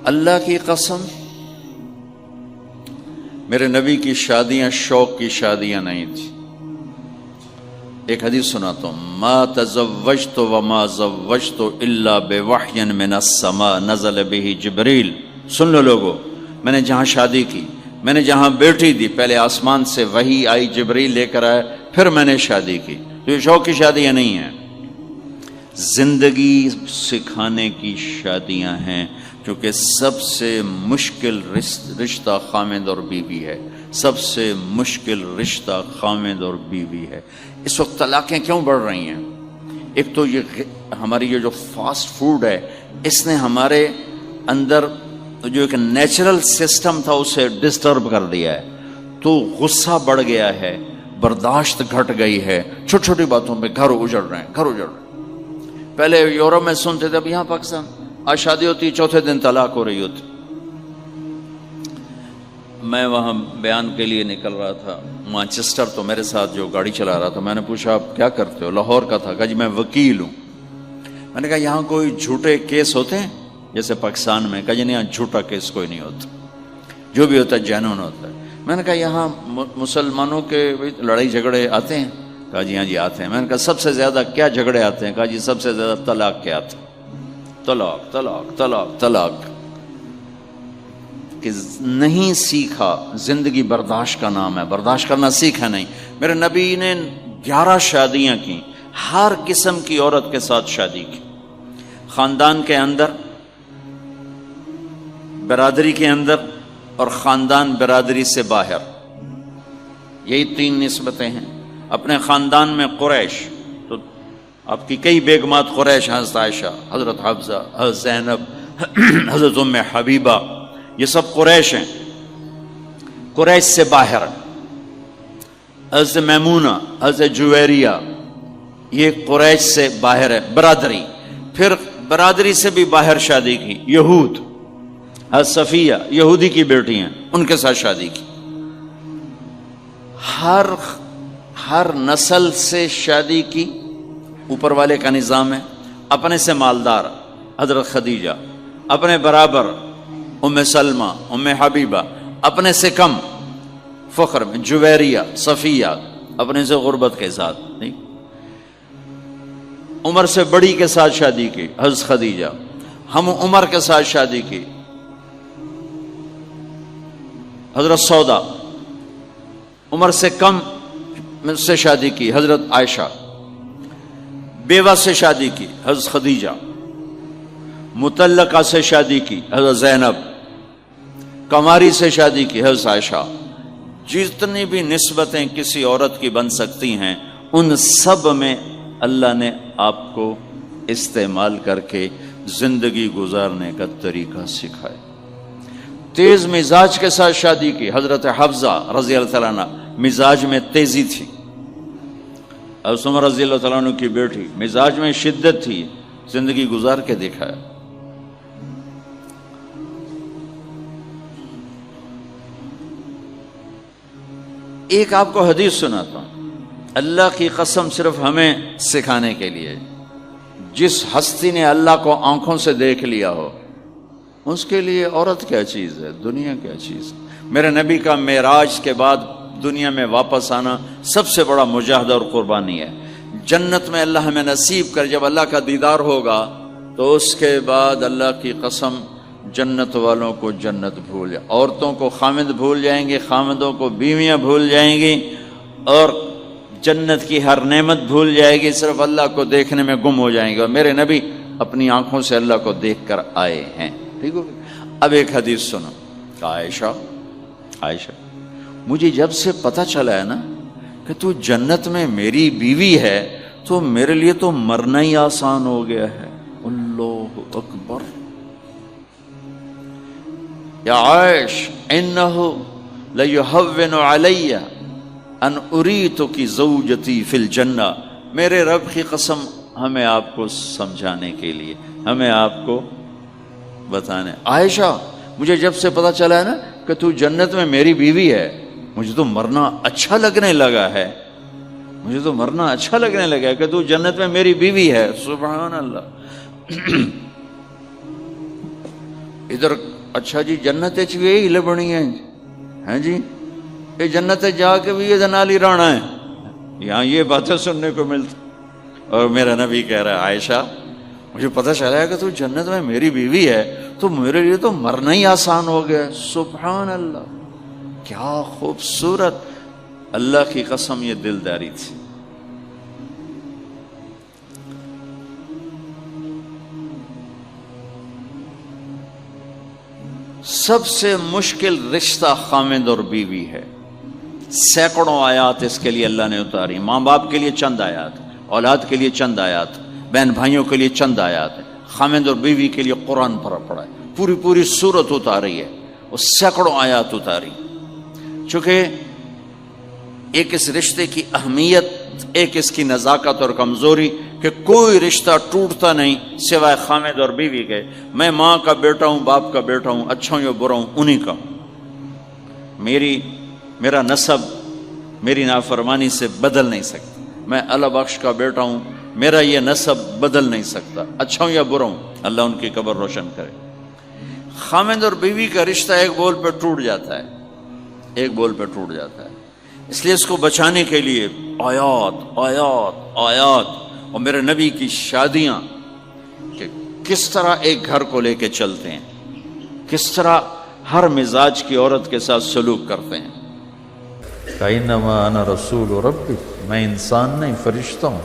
اللہ کی قسم میرے نبی کی شادیاں شوق کی شادیاں نہیں تھی. ایک حدیث سناتا ہوں. ما تزوجت وما زوجت الا بوحی من السماء نزل به جبریل. سن لو لوگو، میں نے جہاں شادی کی، میں نے جہاں بیٹی دی، پہلے آسمان سے وحی آئی، جبریل لے کر آئے، پھر میں نے شادی کی. تو یہ شوق کی شادیاں نہیں ہیں، زندگی سکھانے کی شادیاں ہیں. کیونکہ سب سے مشکل رشتہ خامد اور بیوی ہے. سب سے مشکل رشتہ خامد اور بیوی ہے. اس وقت طلاقیں کیوں بڑھ رہی ہیں؟ ایک تو یہ ہماری یہ جو فاسٹ فوڈ ہے، اس نے ہمارے اندر جو ایک نیچرل سسٹم تھا اسے ڈسٹرب کر دیا ہے. تو غصہ بڑھ گیا ہے، برداشت گھٹ گئی ہے، چھوٹی چھوٹی باتوں پہ گھر اجڑ رہے ہیں، گھر اجڑ رہے ہیں. پہلے یورپ میں سنتے تھے، اب یہاں پاکستان آج شادی ہوتی، چوتھے دن طلاق ہو رہی ہوتی. میں وہاں بیان کے لیے نکل رہا تھا مانچسٹر، تو میرے ساتھ جو گاڑی چلا رہا تھا، میں نے پوچھا آپ کیا کرتے ہو؟ لاہور کا تھا. کہا جی میں وکیل ہوں. میں نے کہا یہاں کوئی جھوٹے کیس ہوتے ہیں جیسے پاکستان میں؟ کہا جی نہیں، یہاں جھوٹا کیس کوئی نہیں ہوتا، جو بھی ہوتا ہے جینون ہوتا ہے. میں نے کہا یہاں مسلمانوں کے لڑائی جھگڑے آتے ہیں؟ کہا جی ہاں جی آتے ہیں. میں نے کہا سب سے زیادہ کیا جھگڑے آتے ہیں؟ کہا جی سب سے زیادہ طلاق کے آتے ہیں. طلاق طلاق طلاق طلاق. کہ نہیں سیکھا، زندگی برداشت کا نام ہے، برداشت کرنا سیکھا نہیں. میرے نبی نے 11 شادیاں کی، ہر قسم کی عورت کے ساتھ شادی کی. خاندان کے اندر، برادری کے اندر، اور خاندان برادری سے باہر. یہی 3 نسبتیں ہیں. اپنے خاندان میں قریش، تو آپ کی کئی بیگمات قریش، حضرت عائشہ، حضرت حفصہ، حضرت زینب، حضرت ام حبیبہ، یہ سب قریش ہیں. قریش سے باہر حضرت میمونہ، حضرت جویریہ، یہ قریش سے باہر ہے برادری. پھر برادری سے بھی باہر شادی کی یہود، حضرت صفیہ یہودی کی بیٹی ہیں، ان کے ساتھ شادی کی. ہر نسل سے شادی کی. اوپر والے کا نظام ہے. اپنے سے مالدار حضرت خدیجہ، اپنے برابر ام سلمہ، ام حبیبہ، اپنے سے کم فخر میں جویریہ، صفیہ، اپنے سے غربت کے ساتھ نہیں. عمر سے بڑی کے ساتھ شادی کی حضرت خدیجہ. ہم عمر کے ساتھ شادی کی حضرت سودا. عمر سے کم سے شادی کی حضرت عائشہ. بیوہ سے شادی کی حضرت خدیجہ. مطلقہ سے شادی کی حضرت زینب. کماری سے شادی کی حضرت عائشہ. جتنی بھی نسبتیں کسی عورت کی بن سکتی ہیں، ان سب میں اللہ نے آپ کو استعمال کر کے زندگی گزارنے کا طریقہ سکھایا. تیز مزاج کے ساتھ شادی کی حضرت حفصہ رضی اللہ تعالیٰ عنہ. مزاج میں تیزی تھی. حضرت عمر رضی اللہ تعالیٰ عنہ کی بیٹی، مزاج میں شدت تھی، زندگی گزار کے دکھایا. ایک آپ کو حدیث سناتا ہوں، اللہ کی قسم صرف ہمیں سکھانے کے لیے. جس ہستی نے اللہ کو آنکھوں سے دیکھ لیا ہو، اس کے لیے عورت کیا چیز ہے، دنیا کیا چیز ہے. میرے نبی کا معراج کے بعد دنیا میں واپس آنا سب سے بڑا مجاہدہ اور قربانی ہے. جنت میں اللہ ہمیں نصیب کر، جب اللہ کا دیدار ہوگا تو اس کے بعد اللہ کی قسم جنت والوں کو جنت بھول جائے، عورتوں کو خامد بھول جائیں گے، خامدوں کو بیویاں بھول جائیں گی، اور جنت کی ہر نعمت بھول جائے گی، صرف اللہ کو دیکھنے میں گم ہو جائیں گے. اور میرے نبی اپنی آنکھوں سے اللہ کو دیکھ کر آئے ہیں. ٹھیک ہو. اب ایک حدیث سنو. عائشہ مجھے جب سے پتہ چلا ہے نا کہ تو جنت میں میری بیوی ہے، تو میرے لیے تو مرنا ہی آسان ہو گیا ہے. اللہ اکبر. یا عائش انہ لیہون علی ان اریتک زوجتی فی الجنہ. میرے رب کی قسم، ہمیں آپ کو سمجھانے کے لیے، ہمیں آپ کو بتانے. عائشہ مجھے جب سے پتہ چلا ہے نا کہ تو جنت میں میری بیوی ہے، مجھے تو مرنا اچھا لگنے لگا ہے. مجھے تو مرنا اچھا لگنے لگا ہے کہ تو جنت میں میری بیوی ہے. سبحان اللہ. ادھر اچھا جی جنت بھی یہی لبنی ہیں جی، یہ جنت جا کے بھی یہ نال ہی رہنا ہے، یہاں یہ باتیں سننے کو ملتی۔ اور میرا نبی کہہ رہا ہے عائشہ مجھے پتہ چلا ہے کہ تو جنت میں میری بیوی ہے تو میرے لیے تو مرنا ہی آسان ہو گیا۔ سبحان اللہ، کیا خوبصورت، اللہ کی قسم یہ دلداری تھی۔ سب سے مشکل رشتہ خامند اور بیوی ہے، سینکڑوں آیات اس کے لیے اللہ نے اتاری، ماں باپ کے لیے چند آیات، اولاد کے لیے چند آیات، بہن بھائیوں کے لیے چند آیات، خامند اور بیوی کے لیے قرآن پڑھا ہے، پوری سورت اتاری ہے، وہ سینکڑوں آیات اتاری۔ چونکہ ایک اس رشتے کی اہمیت، ایک اس کی نزاکت اور کمزوری کہ کوئی رشتہ ٹوٹتا نہیں سوائے خامد اور بیوی کے۔ میں ماں کا بیٹا ہوں، باپ کا بیٹا ہوں، اچھا ہوں یا برا ہوں انہی کا ہوں، میرا نسب میری نافرمانی سے بدل نہیں سکتا، میں اللہ بخش کا بیٹا ہوں، میرا یہ نسب بدل نہیں سکتا، اچھا ہوں یا برا ہوں، اللہ ان کی قبر روشن کرے۔ خامد اور بیوی کا رشتہ ایک بول پہ ٹوٹ جاتا ہے، ایک بول پہ ٹوٹ جاتا ہے، اس لیے اس کو بچانے کے لیے آیات آیات آیات، اور میرے نبی کی شادیاں کہ کس طرح ایک گھر کو لے کے چلتے ہیں، کس طرح ہر مزاج کی عورت کے ساتھ سلوک کرتے ہیں۔ کَإِنَّمَا أَنَا رَسُولُ رَبِّ، میں انسان نہیں فرشتہ ہوں،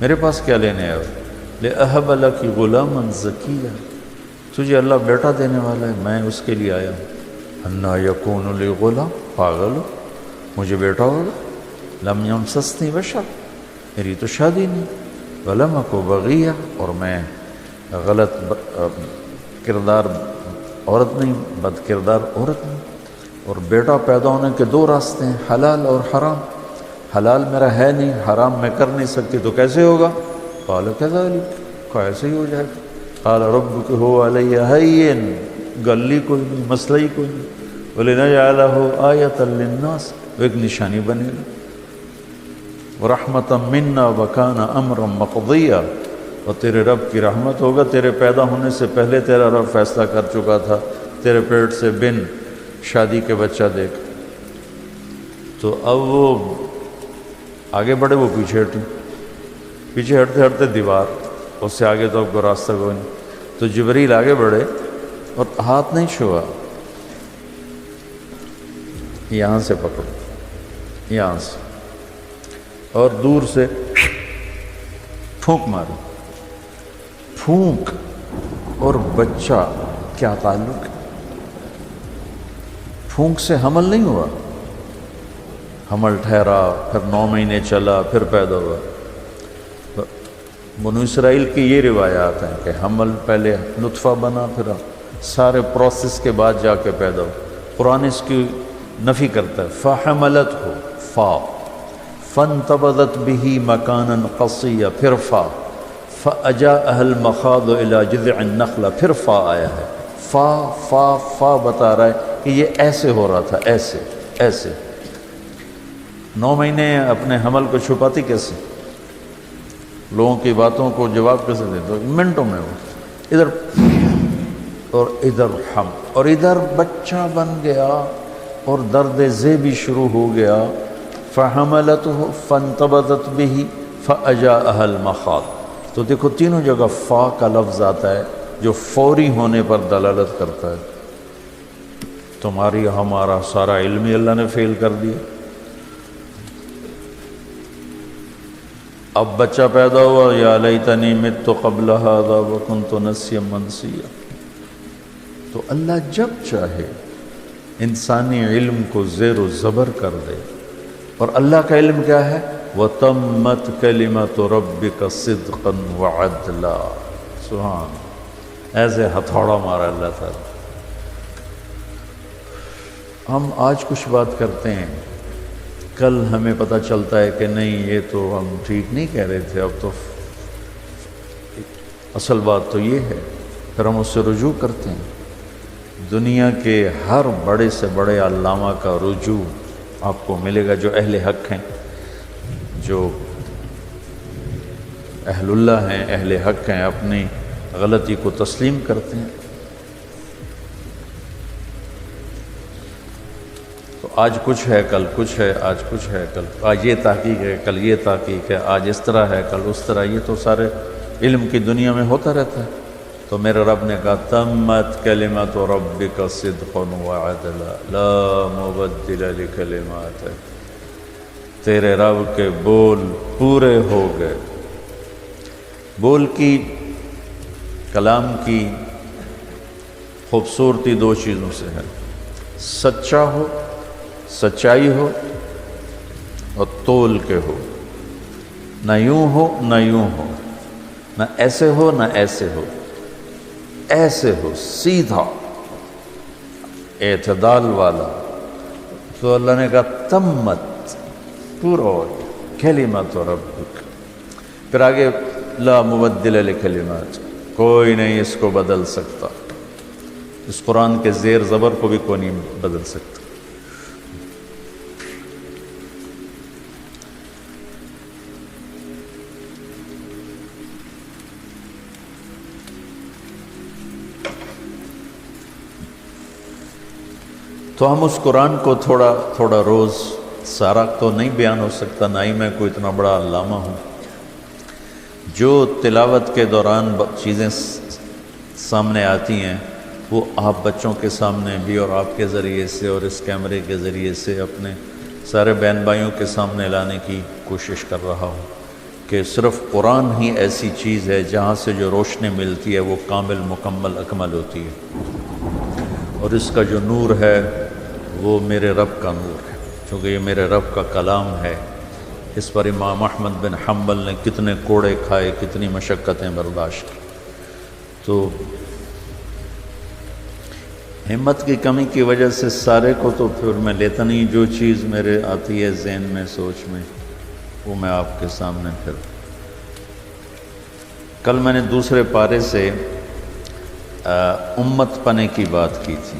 میرے پاس کیا لینے آئے ہو؟ لِأَهَبَ لَكِ غُلَامًا زَكِيًّا، تجھے اللہ بیٹا دینے والا ہے، میں اس کے لیے آیا ہوں۔ أَنَّا يَكُونُ لِي غُلَامٌ، پاگل ہو مجھے بیٹا ہوگا؟ لَمْ يَمْسَسْنِي بَشَرٌ، میری تو شادی نہیں، وَلَمْ أَكُ بَغِيًّا، اور میں غلط کردار عورت نہیں، بد کردار عورت نہیں۔ اور بیٹا پیدا ہونے کے دو راستے ہیں، حلال اور حرام، حلال میرا ہے نہیں، حرام میں کر نہیں سکتی، تو کیسے ہوگا؟ قال كذلك، ایسے ہی ہو جائے گا۔ قال ربك هو علی هین، گلی کوئی نہیں، مسئلہ ہی کوئی نہیں، وَلِنَجْعَلَهُ آیَةً لِلنَّاسِ، وہ ایک نشانی بنے گا۔ وَرَحْمَةً مِنَّا وَكَانَ أَمْرًا مَقْضِيًّا، اور تیرے رب کی رحمت ہوگا، تیرے پیدا ہونے سے پہلے تیرا رب فیصلہ کر چکا تھا، تیرے پیٹ سے بن شادی کے بچہ دیکھ۔ تو اب وہ آگے بڑھے، وہ پیچھے ہٹے، پیچھے ہٹتے ہٹتے دیوار، اس سے آگے تو اب کو راستہ کوئی نہیں۔ تو جبریل آگے بڑھے اور ہاتھ نہیں چھوا، یہاں سے پکڑو، یہاں سے، اور دور سے پھونک ماری۔ پھونک اور بچہ کیا تعلق ہے؟ پھونک سے حمل نہیں ہوا، حمل ٹھہرا، پھر 9 مہینے چلا، پھر پیدا ہوا۔ بنو اسرائیل کی یہ روایات ہیں کہ حمل پہلے نطفہ بنا، پھر سارے پروسیس کے بعد جا کے پیدا ہو۔ قرآن اس کی نفی کرتا ہے، فَحَمَلَتْهُ، فا، فَانْتَبَذَتْ بِهِ مَكَانًا قَصِيًّا، پھر فا، فَأَجَاءَهَا الْمَخَاضُ إِلَى جِذْعِ النَّخْلَةِ، پھر فا آیا ہے، فا فا فا بتا رہا ہے کہ یہ ایسے ہو رہا تھا، ایسے ایسے۔ 9 مہینے اپنے حمل کو چھپاتی کیسے؟ لوگوں کی باتوں کو جواب کیسے دیتے؟ منٹوں میں وہ ادھر اور ادھر ہم، اور ادھر بچہ بن گیا اور درد ذی بھی شروع ہو گیا۔ فَحَمَلَتْهُ فَانْتَبَذَتْ بِهِ فَأَجَاءَهَا الْمَخَاضُ، تو دیکھو تینوں جگہ فا کا لفظ آتا ہے جو فوری ہونے پر دلالت کرتا ہے۔ تمہاری ہمارا سارا علم ہی اللہ نے فیل کر دیا۔ اب بچہ پیدا ہوا، یا لیتنی مت قبل ھذا وکنت نسیا منسیا۔ تو اللہ جب چاہے انسانی علم کو زیر و زبر کر دے، اور اللہ کا علم کیا ہے؟ وَتَمَّتْ كَلِمَةُ رَبِّكَ صِدْقًا وَعَدْلًا۔ سبحان، ایسے ہتھوڑا مارا اللہ تعالیٰ۔ ہم آج کچھ بات کرتے ہیں، کل ہمیں پتہ چلتا ہے کہ نہیں یہ تو ہم ٹھیک نہیں کہہ رہے تھے، اب تو اصل بات تو یہ ہے، پھر ہم اس سے رجوع کرتے ہیں۔ دنیا کے ہر بڑے سے بڑے علامہ کا رجوع آپ کو ملے گا، جو اہل حق ہیں، جو اہل اللہ ہیں، اہل حق ہیں، اپنی غلطی کو تسلیم کرتے ہیں۔ آج کچھ ہے کل کچھ ہے، آج کچھ ہے کل آج یہ تحقیق ہے، کل یہ تحقیق ہے، آج اس طرح ہے کل اس طرح، یہ تو سارے علم کی دنیا میں ہوتا رہتا ہے۔ تو میرے رب نے کہا تمت کلمت ربک صدقا وعدلا لا مبدل لکلماتہ، تیرے رب کے بول پورے ہو گئے۔ بول کی، کلام کی خوبصورتی دو چیزوں سے ہے، سچا ہو، سچائی ہو، اور تول کے ہو، نہ یوں ہو نہ یوں ہو، نہ ایسے ہو نہ ایسے ہو، ایسے ہو سیدھا اعتدال والا۔ تو اللہ نے کہا تمت، پورا ہو گیا، کلمت ربک، پھر آگے لا مبدل لکلمات، کوئی نہیں اس کو بدل سکتا، اس قرآن کے زیر زبر کو بھی کوئی نہیں بدل سکتا۔ تو ہم اس قرآن کو تھوڑا تھوڑا روز، سارا تو نہیں بیان ہو سکتا، نہ ہی میں کوئی اتنا بڑا علامہ ہوں، جو تلاوت کے دوران چیزیں سامنے آتی ہیں وہ آپ بچوں کے سامنے بھی اور آپ کے ذریعے سے اور اس کیمرے کے ذریعے سے اپنے سارے بہن بھائیوں کے سامنے لانے کی کوشش کر رہا ہوں کہ صرف قرآن ہی ایسی چیز ہے جہاں سے جو روشنی ملتی ہے وہ کامل مکمل اکمل ہوتی ہے، اور اس کا جو نور ہے وہ میرے رب کا نور ہے، چونکہ یہ میرے رب کا کلام ہے۔ اس پر امام احمد بن حنبل نے کتنے کوڑے کھائے، کتنی مشقتیں برداشت کی۔ تو ہمت کی کمی کی وجہ سے سارے کو تو پھر میں لیتا نہیں، جو چیز میرے آتی ہے ذہن میں، سوچ میں، وہ میں آپ کے سامنے پھر۔ کل میں نے دوسرے پارے سے امت پنے کی بات کی تھی۔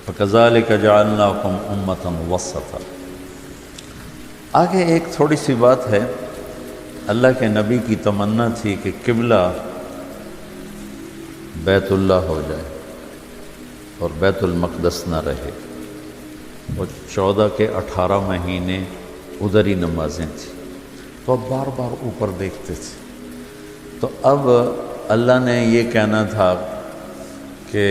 وَكَذَلِكَ جَعَلْنَاكُمْ أُمَّةً وَسَطًا۔ آگے ایک تھوڑی سی بات ہے، اللہ کے نبی کی تمنا تھی کہ قبلہ بیت اللہ ہو جائے اور بیت المقدس نہ رہے، اور 14 کے 18 مہینے ادھر ہی نمازیں تھیں، تو اب بار بار اوپر دیکھتے تھے۔ تو اب اللہ نے یہ کہنا تھا کہ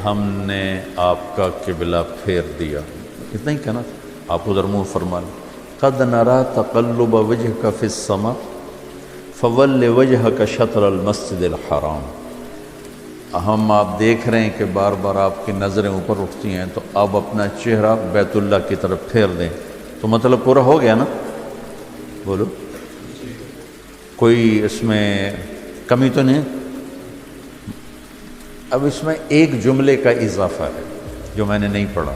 ہم نے آپ کا قبلہ پھیر دیا، اتنا ہی کہنا تھا، آپ ادھر منہ فرما لیں۔ قد نرى تقلب وجهك في السماء فول وجهك شطر المسجد الحرام، ہم آپ دیکھ رہے ہیں کہ بار بار آپ کی نظریں اوپر اٹھتی ہیں، تو آپ اپنا چہرہ بیت اللہ کی طرف پھیر دیں۔ تو مطلب پورا ہو گیا نا؟ بولو، کوئی اس میں کمی تو نہیں؟ اب اس میں ایک جملے کا اضافہ ہے جو میں نے نہیں پڑھا،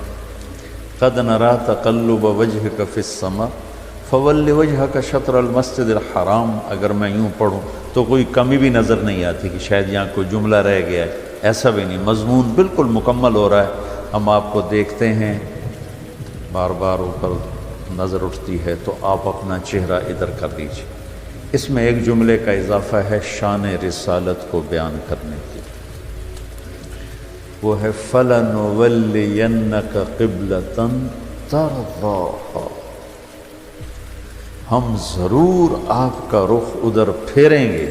قد نرى تقلب وجهك في السماء فول وجهك شطر المسجد الحرام۔ اگر میں یوں پڑھوں تو کوئی کمی بھی نظر نہیں آتی کہ شاید یہاں کوئی جملہ رہ گیا ہے، ایسا بھی نہیں، مضمون بالکل مکمل ہو رہا ہے۔ ہم آپ کو دیکھتے ہیں، بار بار اوپر نظر اٹھتی ہے، تو آپ اپنا چہرہ ادھر کر دیجیے۔ اس میں ایک جملے کا اضافہ ہے شان رسالت کو بیان کرنے کی، وہ ہے فَلَنُوَلِّيَنَّكَ قِبْلَةً تَرْضَاهَا، ہم ضرور آپ کا رخ ادھر پھیریں گے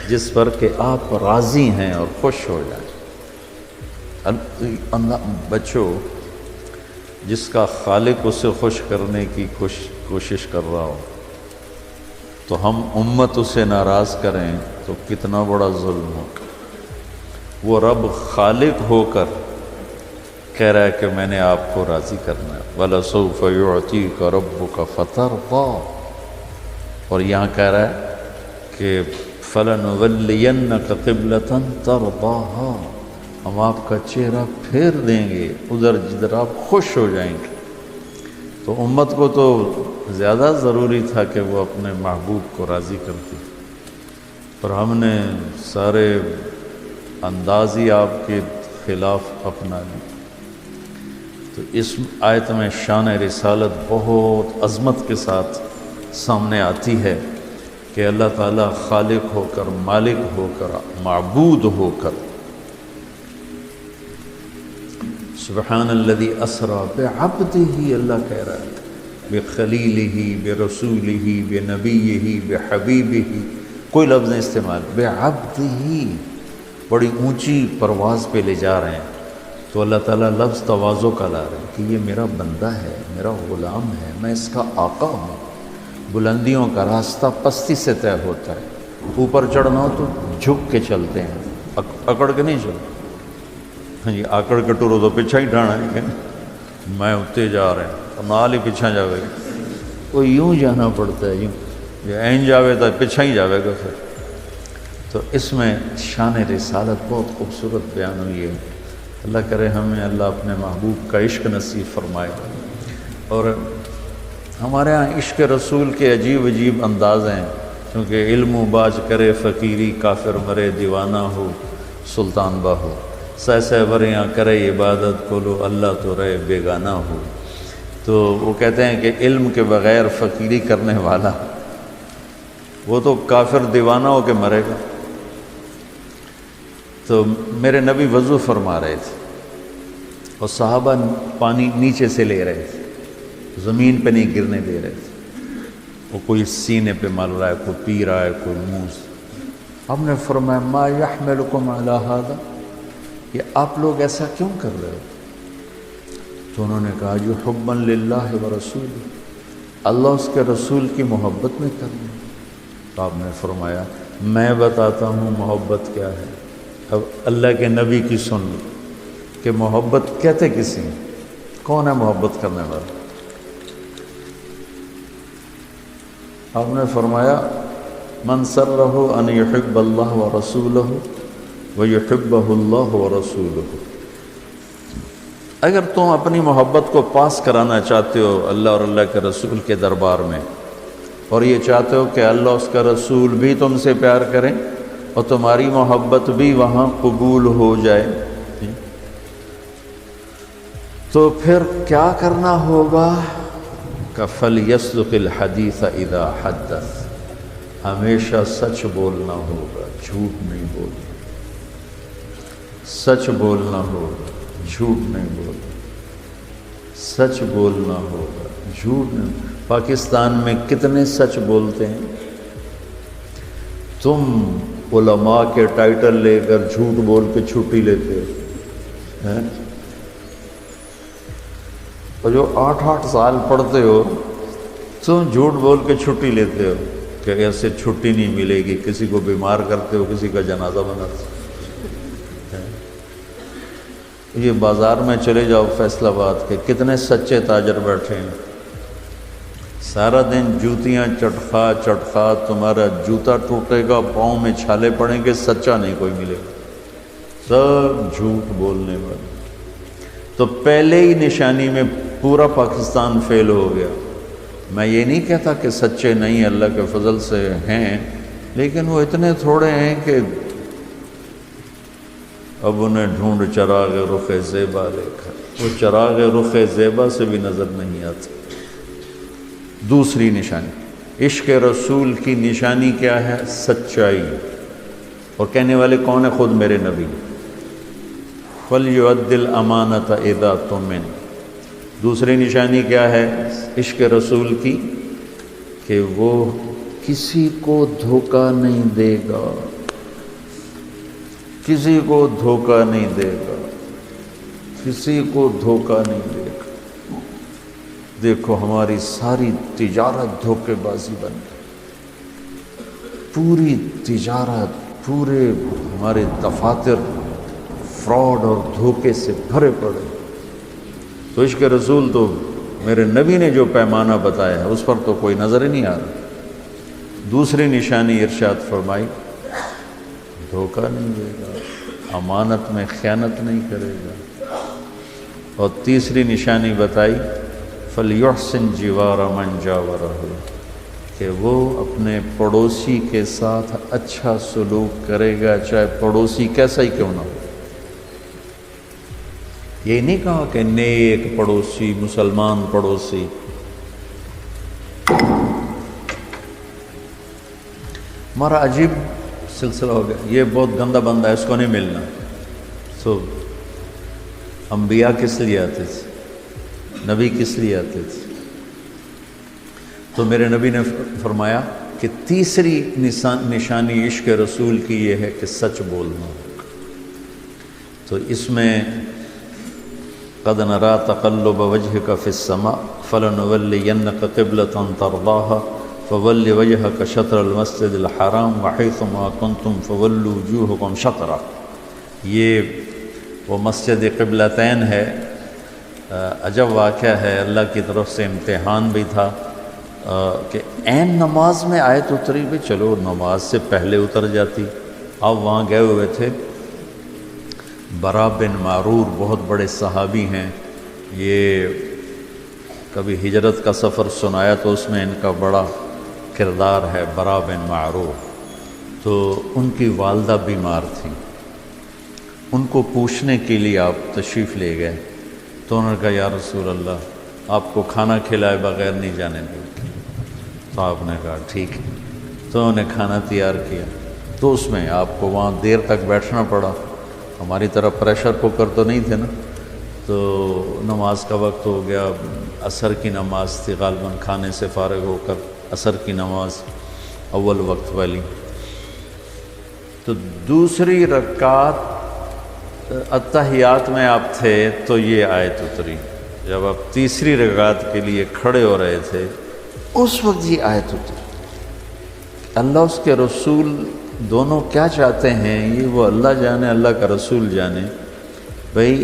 جس پر کہ آپ راضی ہیں اور خوش ہو جائیں۔ بچوں، جس کا خالق اسے خوش کرنے کی کوشش کر رہا ہو، تو ہم امت اسے ناراض کریں تو کتنا بڑا ظلم ہو۔ وہ رب خالق ہو کر کہہ رہا ہے کہ میں نے آپ کو راضی کرنا ہے، وَلَسَوْفَ يُعْطِيكَ رَبُّكَ فَتَرْضَىٰ، اور یہاں کہہ رہا ہے کہ فَلَنُوَلِّيَنَّكَ قِبْلَةً تَرْضَاهَا، ہم آپ کا چہرہ پھیر دیں گے ادھر جدھر آپ خوش ہو جائیں گے۔ تو امت کو تو زیادہ ضروری تھا کہ وہ اپنے محبوب کو راضی کرتی، پر ہم نے سارے انداز ہی آپ کے خلاف اپنا لی۔ تو اس آیت میں شان رسالت بہت عظمت کے ساتھ سامنے آتی ہے کہ اللہ تعالیٰ خالق ہو کر، مالک ہو کر، معبود ہو کر، سبحان الذی اسریٰ بعبدہ، اللہ کہہ رہا ہے، بخلیلہ، برسولہ، بنبیہ، بحبیبہ، کوئی لفظ نہیں استعمال، بعبدہ، بڑی اونچی پرواز پہ لے جا رہے ہیں، تو اللہ تعالیٰ لفظ تواضع کا لا رہے ہیں کہ یہ میرا بندہ ہے، میرا غلام ہے، میں اس کا آقا ہوں۔ بلندیوں کا راستہ پستی سے طے ہوتا ہے، اوپر چڑھنا ہو تو جھک کے چلتے ہیں، اکڑ کے نہیں چلتے۔ ہاں جی، آکڑ کے ٹورو تو پیچھا ہی ڈھانا ہے کہ میں اتنے جا رہے ہیں، نال ہی پیچھا جاوے گا، وہ یوں جانا پڑتا ہے، یوں جو این جاوے تو پیچھا ہی جاوے گا پھر۔ تو اس میں شان رسالت بہت خوبصورت بیان ہوئی ہے۔ اللہ کرے ہمیں اللہ اپنے محبوب کا عشق نصیب فرمائے۔ اور ہمارے ہاں عشق رسول کے عجیب عجیب انداز ہیں، کیونکہ علم و باج کرے فقیری، کافر مرے دیوانہ ہو، سلطان باہو، سہ سہ وریاں کرے عبادت، کولو اللہ تو رہے بیگانہ ہو۔ تو وہ کہتے ہیں کہ علم کے بغیر فقیری کرنے والا وہ تو کافر دیوانہ ہو کے مرے گا۔ تو میرے نبی وضو فرما رہے تھے اور صحابہ پانی نیچے سے لے رہے تھے، زمین پہ نہیں گرنے دے رہے تھے، وہ کوئی سینے پہ مل رہا ہے، کوئی پی رہا ہے، کوئی منہ سے۔ ہم نے فرمایا ما یحملکم علی ھذا، یہ آپ لوگ ایسا کیوں کر رہے ہو؟ تو انہوں نے کہا جو حبا للہ ورسول، اللہ اس کے رسول کی محبت میں کر رہے ہیں۔ تو آپ نے فرمایا میں بتاتا ہوں محبت کیا ہے۔ اب اللہ کے نبی کی سن لو کہ محبت کہتے کسی ہیں، کون ہے محبت کرنے والا؟ آپ نے فرمایا من سرہ ان یحب اللہ ورسولہ ویحبہ اللہ ورسولہ، اگر تم اپنی محبت کو پاس کرانا چاہتے ہو اللہ اور اللہ کے رسول کے دربار میں، اور یہ چاہتے ہو کہ اللہ اس کا رسول بھی تم سے پیار کریں اور تمہاری محبت بھی وہاں قبول ہو جائے، تو پھر کیا کرنا ہوگا؟ فَلْيَصْدُقِ الْحَدِيثَ إِذَا حَدَّثَ، ہمیشہ سچ بولنا ہوگا، جھوٹ نہیں بولنا، سچ بولنا ہوگا، جھوٹ نہیں بولنا، سچ بولنا ہوگا، جھوٹ نہیں۔ پاکستان میں کتنے سچ بولتے ہیں؟ تم علماء کے ٹائٹل لے کر جھوٹ بول کے چھٹی لیتے ہو، اور جو 8 سال پڑھتے ہو تم جھوٹ بول کے چھٹی لیتے ہو کہ ایسے چھٹی نہیں ملے گی، کسی کو بیمار کرتے ہو، کسی کا جنازہ بناتے ہو۔ یہ بازار میں چلے جاؤ فیصل آباد کے، کتنے سچے تاجر بیٹھے ہیں، سارا دن جوتیاں چٹخا چٹخا، تمہارا جوتا ٹوٹے گا، پاؤں میں چھالے پڑیں گے، سچا نہیں کوئی ملے گا، سب جھوٹ بولنے والے۔ تو پہلے ہی نشانی میں پورا پاکستان فیل ہو گیا۔ میں یہ نہیں کہتا کہ سچے نہیں، اللہ کے فضل سے ہیں، لیکن وہ اتنے تھوڑے ہیں کہ اب انہیں ڈھونڈ چراغ رخ زیبا لے کر، وہ چراغ رخ زیبا سے بھی نظر نہیں آتا۔ دوسری نشانی عشق رسول کی نشانی کیا ہے؟ سچائی، اور کہنے والے کون ہیں؟ خود میرے نبی۔ فَلْيُؤَدِّ الْأَمَانَةَ إِذَا تُؤْمِنَ، دوسری نشانی کیا ہے عشق رسول کی؟ کہ وہ کسی کو دھوکہ نہیں دے گا، کسی کو دھوکہ نہیں دے گا، کسی کو دھوکہ نہیں دے گا۔ دیکھو ہماری ساری تجارت دھوکے بازی بن گئی، پوری تجارت، پورے ہمارے دفاتر فراڈ اور دھوکے سے بھرے پڑے۔ تو عشق رسول تو میرے نبی نے جو پیمانہ بتایا ہے اس پر تو کوئی نظر ہی نہیں آ رہا۔ دوسری نشانی ارشاد فرمائی دھوکہ نہیں دے گا، امانت میں خیانت نہیں کرے گا، اور تیسری نشانی بتائی فَلْيُحْسِنْ جِوَارَ مَنْ جَاوَرَهُ، کہ وہ اپنے پڑوسی کے ساتھ اچھا سلوک کرے گا، چاہے پڑوسی کیسا ہی کیوں نہ ہو۔ یہ نہیں کہا کہ نیک پڑوسی، مسلمان پڑوسی، ہمارا عجیب سلسلہ ہو گیا، یہ بہت گندا بندہ ہے، اس کو نہیں ملنا. تو انبیاء کس لیے آتے تھے؟ نبی کس لیے آتے تھے؟ تو میرے نبی نے فرمایا کہ تیسری نشانی عشق رسول کی یہ ہے کہ سچ بولنا. تو اس میں قد نرى تقلب وجهك في السماء فلنولينك قبلة ترضاها فول وجهك شطر المسجد الحرام وحيثما كنتم فولوا وجوهكم شطرا. یہ وہ مسجد قبلتین ہے. عجب واقعہ ہے، اللہ کی طرف سے امتحان بھی تھا کہ عین نماز میں آیت اتری بھی، چلو نماز سے پہلے اتر جاتی. اب وہاں گئے ہوئے تھے، برا بن معرور بہت بڑے صحابی ہیں، یہ کبھی ہجرت کا سفر سنایا تو اس میں ان کا بڑا کردار ہے، برا بن معرور. تو ان کی والدہ بیمار تھیں، ان کو پوچھنے کے لیے آپ تشریف لے گئے. تو انہوں نے کہا یا رسول اللہ آپ کو کھانا کھلائے بغیر نہیں جانے دیں. تو آپ نے کہا ٹھیک ہے. تو انہوں نے کھانا تیار کیا. تو اس میں آپ کو وہاں دیر تک بیٹھنا پڑا. ہماری طرف پریشر کوکر تو نہیں تھے نا. تو نماز کا وقت ہو گیا، عصر کی نماز تھی، غالباً کھانے سے فارغ ہو کر عصر کی نماز اول وقت والی. تو دوسری رکعت اتحیات میں آپ تھے تو یہ آیت اتری. جب آپ تیسری رکعت کے لیے کھڑے ہو رہے تھے اس وقت یہ آیت اتری. اللہ اس کے رسول دونوں کیا چاہتے ہیں یہ وہ اللہ جانے، اللہ کا رسول جانے. بھئی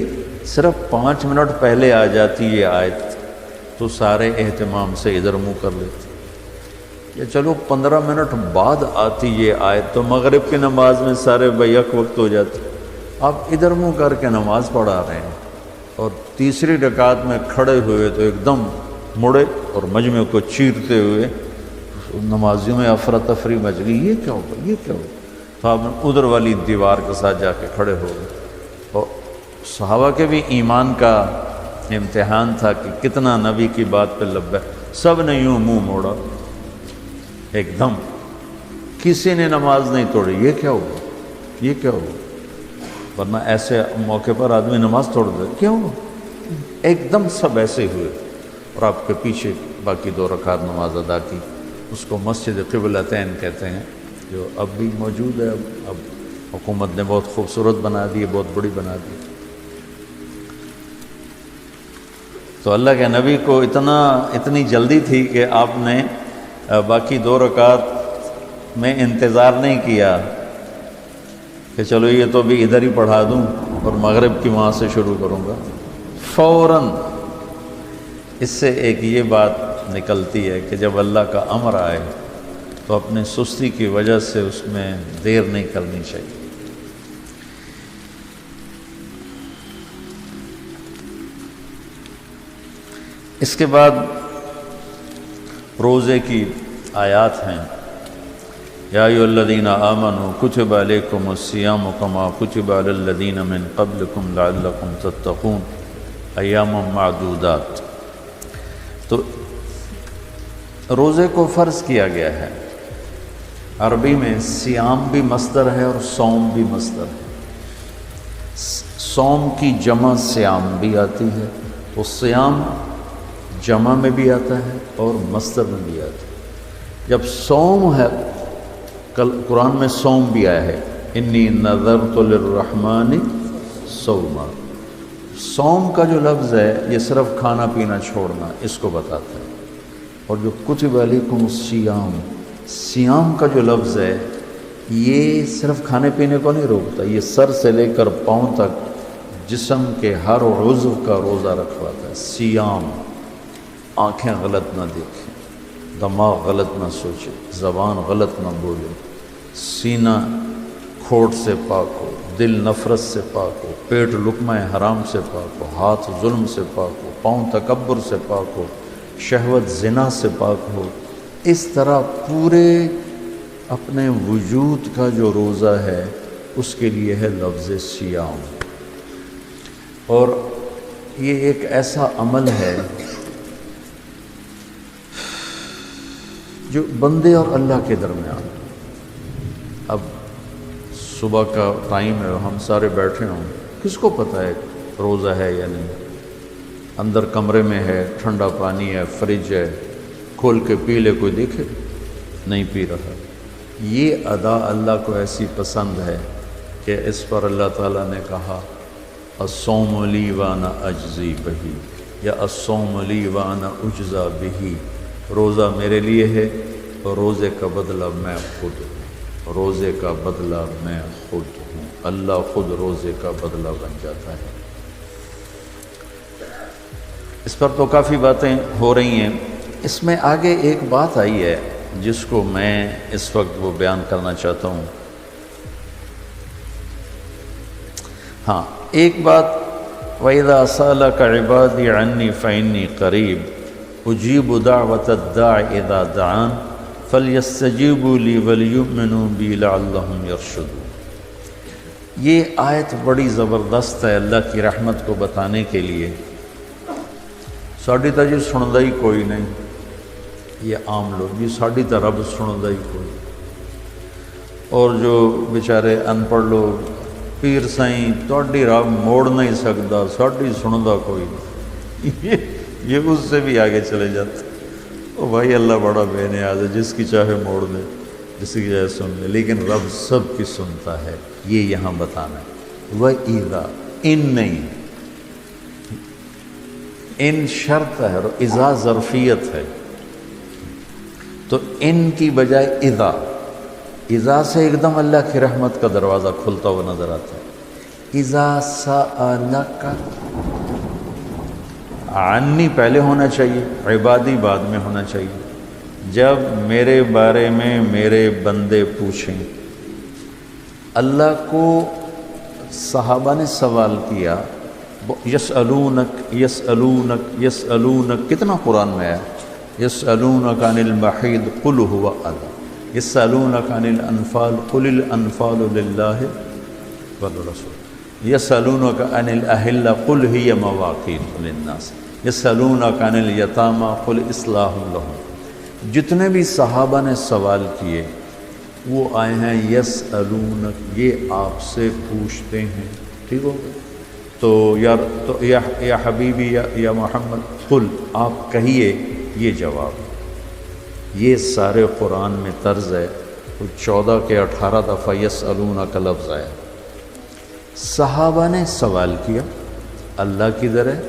صرف 5 منٹ پہلے آ جاتی یہ آیت تو سارے اہتمام سے ادھر منہ کر لیتے، یا چلو 15 منٹ بعد آتی یہ آیت تو مغرب کی نماز میں سارے بیک وقت ہو جاتے. آپ ادھر منہ کر کے نماز پڑھا رہے ہیں اور تیسری رکعت میں کھڑے ہوئے تو ایک دم مڑے اور مجمع کو چیرتے ہوئے نمازیوں میں افراتفری مچ گئی. یہ کیا ہوگا، یہ کیا ہوگا؟ تو آپ ادھر والی دیوار کے ساتھ جا کے کھڑے ہو گئے. اور صحابہ کے بھی ایمان کا امتحان تھا کہ کتنا نبی کی بات پہ لبے. سب نے یوں منہ موڑا ایک دم، کسی نے نماز نہیں توڑی. یہ کیا ہوا، یہ کیا ہوا؟ ورنہ ایسے موقع پر آدمی نماز توڑ دے. کیا ہوا؟ ایک دم سب ایسے ہوئے اور آپ کے پیچھے باقی 2 رکعت نماز ادا کی. اس کو مسجد قبلتین کہتے ہیں، جو اب بھی موجود ہے. اب حکومت نے بہت خوبصورت بنا دی ہے، بہت بڑی بنا دی. تو اللہ کے نبی کو اتنی جلدی تھی کہ آپ نے باقی 2 رکعت میں انتظار نہیں کیا کہ چلو یہ تو بھی ادھر ہی پڑھا دوں اور مغرب کی وہاں سے شروع کروں گا. فوراً اس سے ایک یہ بات نکلتی ہے کہ جب اللہ کا امر آئے تو اپنے سستی کی وجہ سے اس میں دیر نہیں کرنی چاہیے. اس کے بعد روزے کی آیات ہیں. یا ایھا الذین آمنوا کتب علیکم الصیام کما کتب علی الذین من قبلکم لعلکم تتقون ایاما معدودات. تو روزے کو فرض کیا گیا ہے. عربی میں صیام بھی مصدر ہے اور صوم بھی مصدر ہے. صوم کی جمع صیام بھی آتی ہے، تو صیام جمع میں بھی آتا ہے اور مصدر میں بھی آتا ہے. جب صوم ہے، کل قرآن میں صوم بھی آیا ہے، انی نذرت للرحمن صوما. صوم کا جو لفظ ہے یہ صرف کھانا پینا چھوڑنا اس کو بتاتا ہے. اور جو کتب علیکم الصیام، صیام کا جو لفظ ہے یہ صرف کھانے پینے کو نہیں روکتا، یہ سر سے لے کر پاؤں تک جسم کے ہر عضو کا روزہ رکھواتا ہے. صیام، آنکھیں غلط نہ دیکھیں، دماغ غلط نہ سوچے، زبان غلط نہ بولے، سینہ کھوٹ سے پاک ہو، دل نفرت سے پاک ہو، پیٹ لقمہ حرام سے پاک ہو، ہاتھ ظلم سے پاک ہو، پاؤں تکبر سے پاک ہو، شہوت زنا سے پاک ہو. اس طرح پورے اپنے وجود کا جو روزہ ہے اس کے لیے ہے لفظ صیام. اور یہ ایک ایسا عمل ہے جو بندے اور اللہ کے درمیان، اب صبح کا ٹائم ہے، ہم سارے بیٹھے ہوں، کس کو پتہ ہے روزہ ہے یا نہیں؟ اندر کمرے میں ہے، ٹھنڈا پانی ہے، فریج ہے، کھول کے پی لے، کوئی دیکھے نہیں پی رہا۔ یہ ادا اللہ کو ایسی پسند ہے کہ اس پر اللہ تعالیٰ نے کہا الصوم لی وانا اجزی بہی، یا الصوم لی وانا اجزا بہی، روزہ میرے لیے ہے اور روزے کا بدلہ میں خود ہوں، روزے کا بدلہ میں خود ہوں۔ اللہ خود روزے کا بدلہ بن جاتا ہے۔ اس پر تو کافی باتیں ہو رہی ہیں، اس میں آگے ایک بات آئی ہے جس کو میں اس وقت وہ بیان کرنا چاہتا ہوں۔ ہاں، ایک بات وَإِذَا سَأَلَكَ عِبَادِي عَنِّي فَإِنِّي قَرِيبٌ أُجِيبُ دَعْوَةَ الدَّاعِ إِذَا دَعَانِ فَلْيَسْتَجِيبُوا لِي وَلْيُؤْمِنُوا بِي لَعَلَّهُمْ يَرْشُدُونَ۔ یہ آیت بڑی زبردست ہے اللہ کی رحمت کو بتانے کے لیے۔ ساڈی تا جی سندا ہی کوئی نہیں، یہ عام لوگ، جی ساڈی تا رب سندا ہی کوئی، اور جو بیچارے ان پڑھ لوگ، پیر سائیں تہاڈی رب موڑ نہیں سکتا، ساڈی سندا کوئی نہیں، یہ اس سے بھی آگے چلے جاتے۔ او بھائی اللہ بڑا بے نیاز ہے، جس کی چاہے موڑ دے، جس کی چاہے سن لے، لیکن رب سب کی سنتا ہے، یہ یہاں بتانا ہے۔ وَإِذَا، ان نہیں، ان شرط ہے اور اذا ظرفیت ہے، تو ان کی بجائے اذا، اذا سے ایک دم اللہ کی رحمت کا دروازہ کھلتا ہوا نظر آتا ہے۔ اذا سألک، عنی پہلے ہونا چاہیے، عبادی بعد میں ہونا چاہیے۔ جب میرے بارے میں میرے بندے پوچھیں، اللہ کو صحابہ نے سوال کیا، یسألونک یسألونک یسألونک، کتنا قرآن میں ہے، یسألونک عن المحیض قل هو اذی، یسألونک عن الانفال قل الانفال للہ والرسول، یسألونک عن الاہلہ قل ہی مواقیت للناس، یسألونک عن الیتامی قل اصلاح لہم۔ جتنے بھی صحابہ نے سوال کیے وہ آئے ہیں یسألونک، یہ آپ سے پوچھتے ہیں، ٹھیک ہو؟ تو یا حبیبی یا محمد قل، آپ کہیے، یہ جواب۔ یہ سارے قرآن میں طرز ہے، 14 کے 18 دفعہ یسألونک کا لفظ آیا۔ صحابہ نے سوال کیا، اللہ کدھر ہے،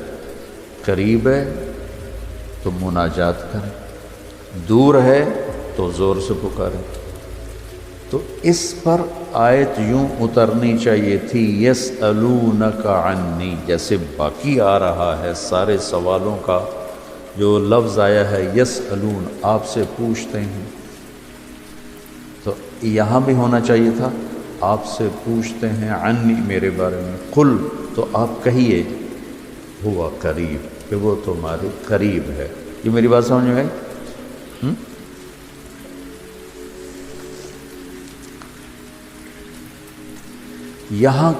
قریب ہے تو مناجات کریں، دور ہے تو زور سے پکاریں۔ تو اس پر آیت یوں اترنی چاہیے تھی، یسألونک عنی، جیسے باقی آ رہا ہے سارے سوالوں کا جو لفظ آیا ہے یسألون، آپ سے پوچھتے ہیں، تو یہاں بھی ہونا چاہیے تھا آپ سے پوچھتے ہیں، عنی میرے بارے میں، قل تو آپ کہیے، ہوا قریب، کہ وہ تمہارے قریب ہے۔ یہ میری بات سمجھ میں آئی؟ یہاں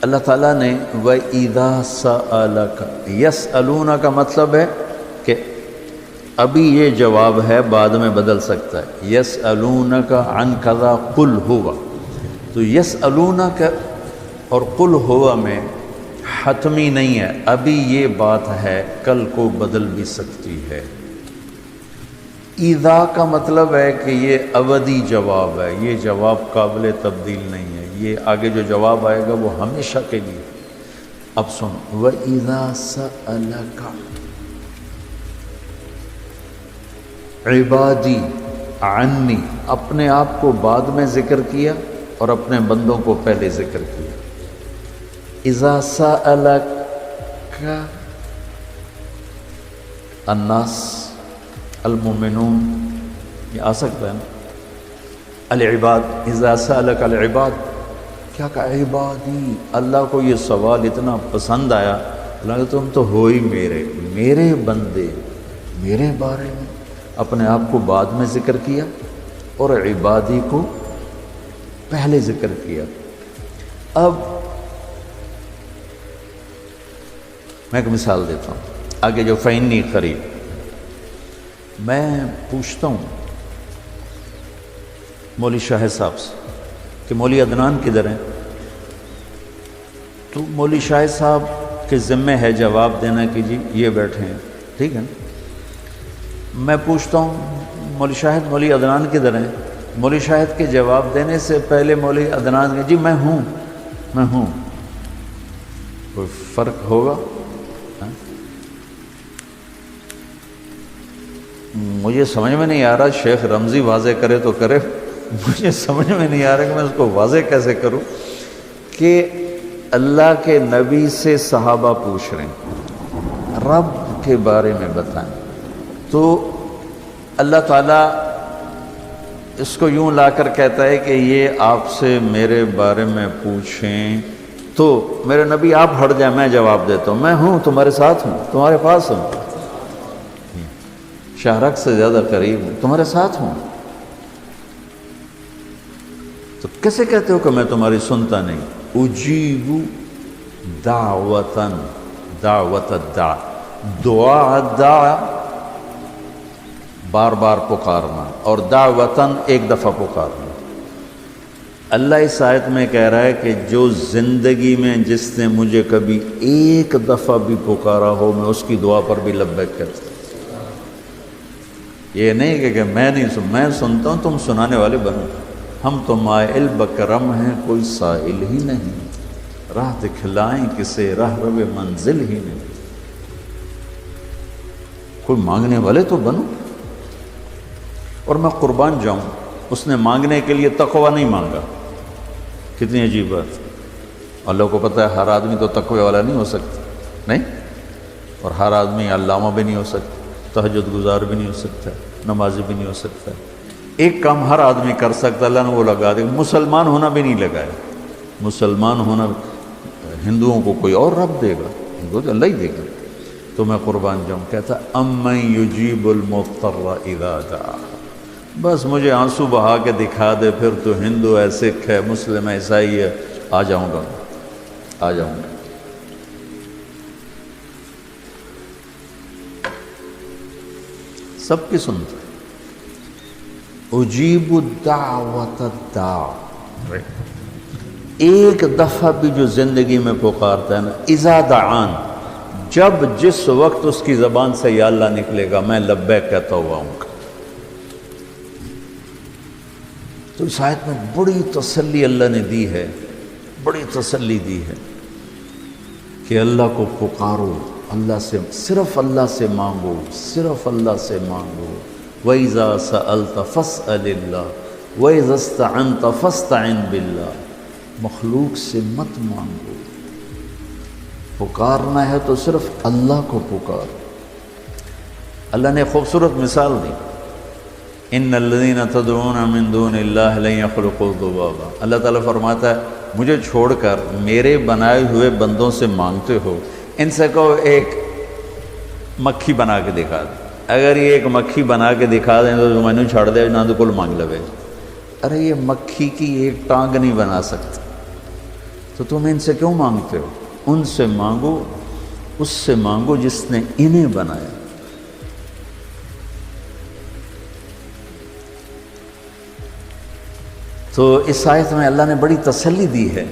اللہ تعالیٰ نے وَإِذَا سَأَلَكَ، یسألون کا مطلب ہے کہ ابھی یہ جواب ہے، بعد میں بدل سکتا ہے۔ یسألونک عن کذا قل ہوا، تو یسألونک اور قل ہوا میں حتمی نہیں ہے، ابھی یہ بات ہے، کل کو بدل بھی سکتی ہے۔ اذا کا مطلب ہے کہ یہ ابدی جواب ہے، یہ جواب قابل تبدیل نہیں ہے، یہ آگے جو جواب آئے گا وہ ہمیشہ کے لیے۔ اب سن، وَإِذَا سَأَلَكَ عبادی عنی، اپنے آپ کو بعد میں ذکر کیا اور اپنے بندوں کو پہلے ذکر کیا۔ اذا سألک الناس المؤمنون، یہ آ سکتا ہے نا، العباد، اذا سألک العباد، کیا کہا عبادی، اللہ کو یہ سوال اتنا پسند آیا، اللہ کہ تم تو ہو ہی میرے بندے، میرے بارے میں اپنے آپ کو بعد میں ذکر کیا اور عبادی کو پہلے ذکر کیا۔ اب میں ایک مثال دیتا ہوں، آگے جو فإنی قریب، میں پوچھتا ہوں مولوی شاہد صاحب سے کہ مولوی عدنان کدھر ہیں؟ تو مولوی شاہد صاحب کے ذمہ ہے جواب دینا کہ جی یہ بیٹھے ہیں، ٹھیک ہے نا۔ میں پوچھتا ہوں مولوی شاہد مولوی عدنان کدھر ہیں؟ مولوی شاہد کے جواب دینے سے پہلے مولوی عدنان کہ جی میں ہوں۔ کوئی فرق ہوگا؟ مجھے سمجھ میں نہیں آ رہا، شیخ رمزی واضح کرے تو کرے، مجھے سمجھ میں نہیں آ رہا کہ میں اس کو واضح کیسے کروں کہ اللہ کے نبی سے صحابہ پوچھ رہے ہیں رب کے بارے میں بتائیں، تو اللہ تعالیٰ اس کو یوں لا کر کہتا ہے کہ یہ آپ سے میرے بارے میں پوچھیں تو میرے نبی آپ ہٹ جائیں، میں جواب دیتا ہوں، میں ہوں، تمہارے ساتھ ہوں، تمہارے پاس ہوں، شہرک سے زیادہ قریب ہوں، تمہارے ساتھ ہوں۔ تو کیسے کہتے ہو کہ میں تمہاری سنتا نہیں؟ اجیب دعوت الداع، دعا بار بار پکارنا، اور دعوتاً ایک دفعہ پکارنا۔ اللہ اس آیت میں کہہ رہا ہے کہ جو زندگی میں جس نے مجھے کبھی ایک دفعہ بھی پکارا ہو میں اس کی دعا پر بھی لبیک کرتا ہوں۔ یہ نہیں کہ میں نہیں میں سنتا ہوں، تم سنانے والے بنو، ہم تو مائل بکرم ہیں، کوئی سائل ہی نہیں، راہ دکھلائیں کسے راہ رو منزل ہی نہیں، کوئی مانگنے والے تو بنو۔ اور میں قربان جاؤں، اس نے مانگنے کے لیے تقوی نہیں مانگا، کتنی عجیب بات۔ اللہ کو پتہ ہے ہر آدمی تو تقوی والا نہیں ہو سکتا، نہیں، اور ہر آدمی علامہ بھی نہیں ہو سکتا، تہجد گزار بھی نہیں ہو سکتا، نمازی بھی نہیں ہو سکتا۔ ایک کام ہر آدمی کر سکتا، اللہ نے وہ لگا دیا، مسلمان ہونا بھی نہیں لگایا۔ مسلمان ہونا ہندوؤں کو کوئی اور رب دے گا، ہندو تو اللہ ہی دے گا۔ تو میں قربان جاؤں، کہتا امن یجیب المضطر اذا دعا، بس مجھے آنسو بہا کے دکھا دے، پھر تو ہندو ہے، سکھ ہے، مسلم ہے، عیسائی ہے، آ جاؤں گا، آ جاؤں گا۔ سب کی سنتا اجیب الدعوت الداع، ایک دفعہ بھی جو زندگی میں پکارتا ہے نا، اذا دعان، جب جس وقت اس کی زبان سے یا اللہ نکلے گا، میں لبیک کہتا ہوا ہوں گا۔ تو اس آیت میں بڑی تسلی اللہ نے دی ہے، بڑی تسلی دی ہے کہ اللہ کو پکارو، اللہ سے، صرف اللہ سے مانگو، صرف اللہ سے مانگو۔ وَإِذَا سَأَلْتَ فَاسْأَلِ اللَّهِ وَإِذَا اسْتَعَنْتَ فَاسْتَعِنْ بِاللَّهِ، مخلوق سے مت مانگو، پکارنا ہے تو صرف اللہ کو پکار۔ اللہ نے خوبصورت مثال دی، ان الذین تدعون من دون اللہ لن یخلقوا ذبابا، اللہ تعالیٰ فرماتا ہے مجھے چھوڑ کر میرے بنائے ہوئے بندوں سے مانگتے ہو، ان سے کہو ایک مکھی بنا کے دکھا دیں، اگر یہ ایک مکھی بنا کے دکھا دیں تو میں نے چھڑ دے نہ تو کل مانگ لوے۔ ارے یہ مکھی کی ایک ٹانگ نہیں بنا سکتا، تو تم ان سے کیوں مانگتے ہو؟ ان سے مانگو، اس سے مانگو جس نے انہیں بنایا۔ تو اس آیت میں اللہ نے بڑی تسلی دی ہے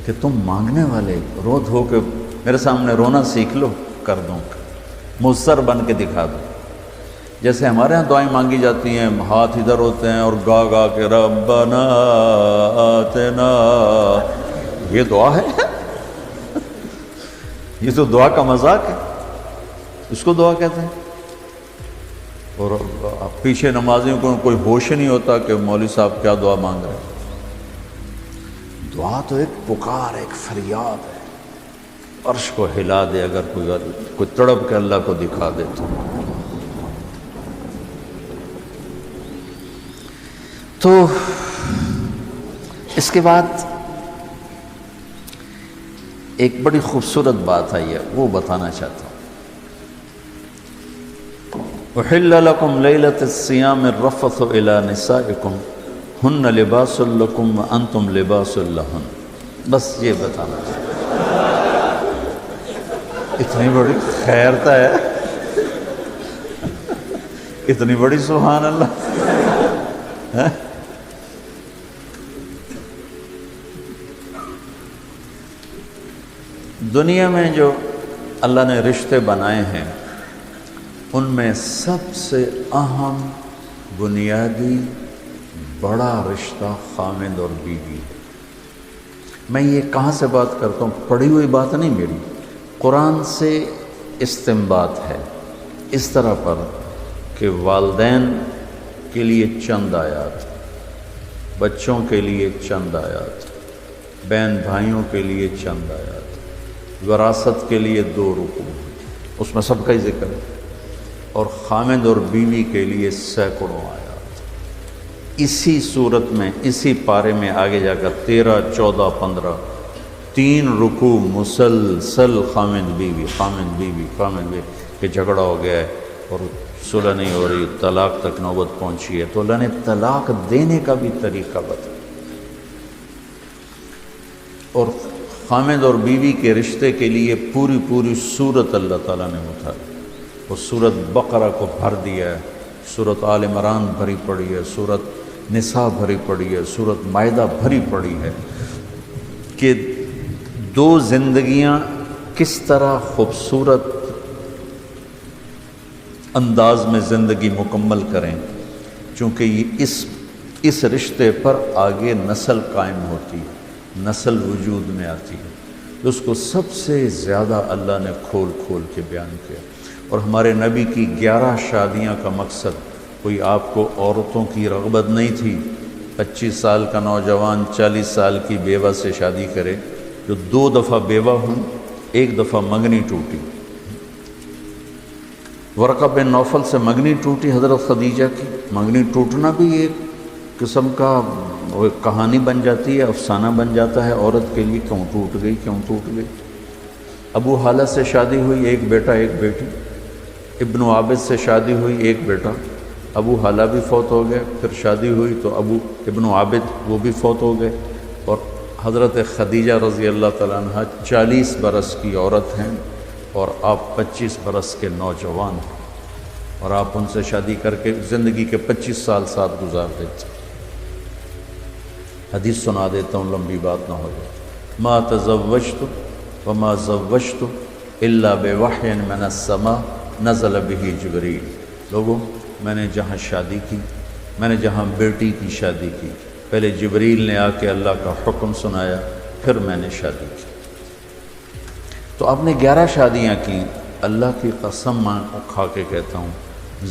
کہ تم مانگنے والے رو دھو کے میرے سامنے رونا سیکھ لو، کر دوں گا، مضطر بن کے دکھا دو۔ جیسے ہمارے ہاں دعائیں مانگی جاتی ہیں، ہاتھ ادھر ہوتے ہیں اور گا گا کے ربنا آتنا، یہ دعا ہے؟ یہ تو دعا کا مذاق ہے، اس کو دعا کہتے ہیں۔ اور پیچھے نمازیوں کو کوئی ہوش نہیں ہوتا کہ مولوی صاحب کیا دعا مانگ رہے ہیں۔ دعا تو ایک پکار، ایک فریاد ہے، عرش کو ہلا دے اگر کوئی تڑپ کے اللہ کو دکھا دے تو اس کے بعد ایک بڑی خوبصورت بات آئی ہے، وہ بتانا چاہتا ہوں۔ احل لکم لیلۃ الصیام الرفث الی نسائکم ہن لباس لکم وانتم لباس لہن، بس یہ بتانا چاہتا ہوں۔ اتنی بڑی خیرتا ہے، اتنی بڑی سبحان اللہ، دنیا میں جو اللہ نے رشتے بنائے ہیں ان میں سب سے اہم بنیادی بڑا رشتہ خامند اور بیوی ہے۔ میں یہ کہاں سے بات کرتا ہوں؟ پڑھی ہوئی بات نہیں میری، قرآن سے استنباط ہے، اس طرح پر کہ والدین کے لیے چند آیات، بچوں کے لیے چند آیات، بہن بھائیوں کے لیے چند آیات، وراثت کے لیے 2 رکوع، اس میں سب کا ہی ذکر ہے، اور خامند اور بیوی کے لیے سینکڑوں آیات۔ اسی صورت میں، اسی پارے میں آگے جا کر 13، 14، 15 3 رکوع مسلسل خامند بیوی کہ جھگڑا ہو گیا ہے اور صلح نہیں ہو رہی، طلاق تک نوبت پہنچی ہے، تو اللہ نے طلاق دینے کا بھی طریقہ بتایا، اور خامند اور بیوی کے رشتے کے لیے پوری صورت اللہ تعالیٰ نے اٹھائی۔ وہ سورت بقرہ کو بھر دیا ہے، سورت آل عمران بھری پڑی ہے، سورت نساء بھری پڑی ہے، سورت مائدہ بھری پڑی ہے، کہ 2 زندگیاں کس طرح خوبصورت انداز میں زندگی مکمل کریں، چونکہ یہ اس رشتے پر آگے نسل قائم ہوتی ہے، نسل وجود میں آتی ہے، اس کو سب سے زیادہ اللہ نے کھول کے بیان کیا۔ اور ہمارے نبی کی 11 شادیاں کا مقصد کوئی آپ کو عورتوں کی رغبت نہیں تھی 25 سال کا نوجوان 40 سال کی بیوہ سے شادی کرے، جو 2 دفعہ بیوہ ہوں، 1 دفعہ منگنی ٹوٹی، ورقہ بن نوفل سے منگنی ٹوٹی، حضرت خدیجہ کی منگنی ٹوٹنا بھی ایک قسم کا کہانی بن جاتی ہے، افسانہ بن جاتا ہے عورت کے لیے، کیوں ٹوٹ گئی۔ ابو حالہ سے شادی ہوئی، 1 بیٹا 1 بیٹی، ابن عابد سے شادی ہوئی، 1 بیٹا، ابو حالہ بھی فوت ہو گئے، پھر شادی ہوئی تو ابن عابد وہ بھی فوت ہو گئے، اور حضرت خدیجہ رضی اللہ تعالیٰ عنہ 40 برس کی عورت ہیں اور آپ 25 برس کے نوجوان ہیں، اور آپ ان سے شادی کر کے زندگی کے 25 سال ساتھ گزار دیتے۔ حدیث سنا دیتا ہوں، لمبی بات نہ ہو جائے۔ ما تزوجت وما زوجت الا بوحی من السماء نزل به جبریل۔ لوگوں، میں نے جہاں شادی کی، میں نے جہاں بیٹی کی شادی کی، پہلے جبریل نے آ کے اللہ کا حکم سنایا، پھر میں نے شادی کی۔ تو آپ نے 11 شادیاں کی، اللہ کی قسم میں کھا کے کہتا ہوں،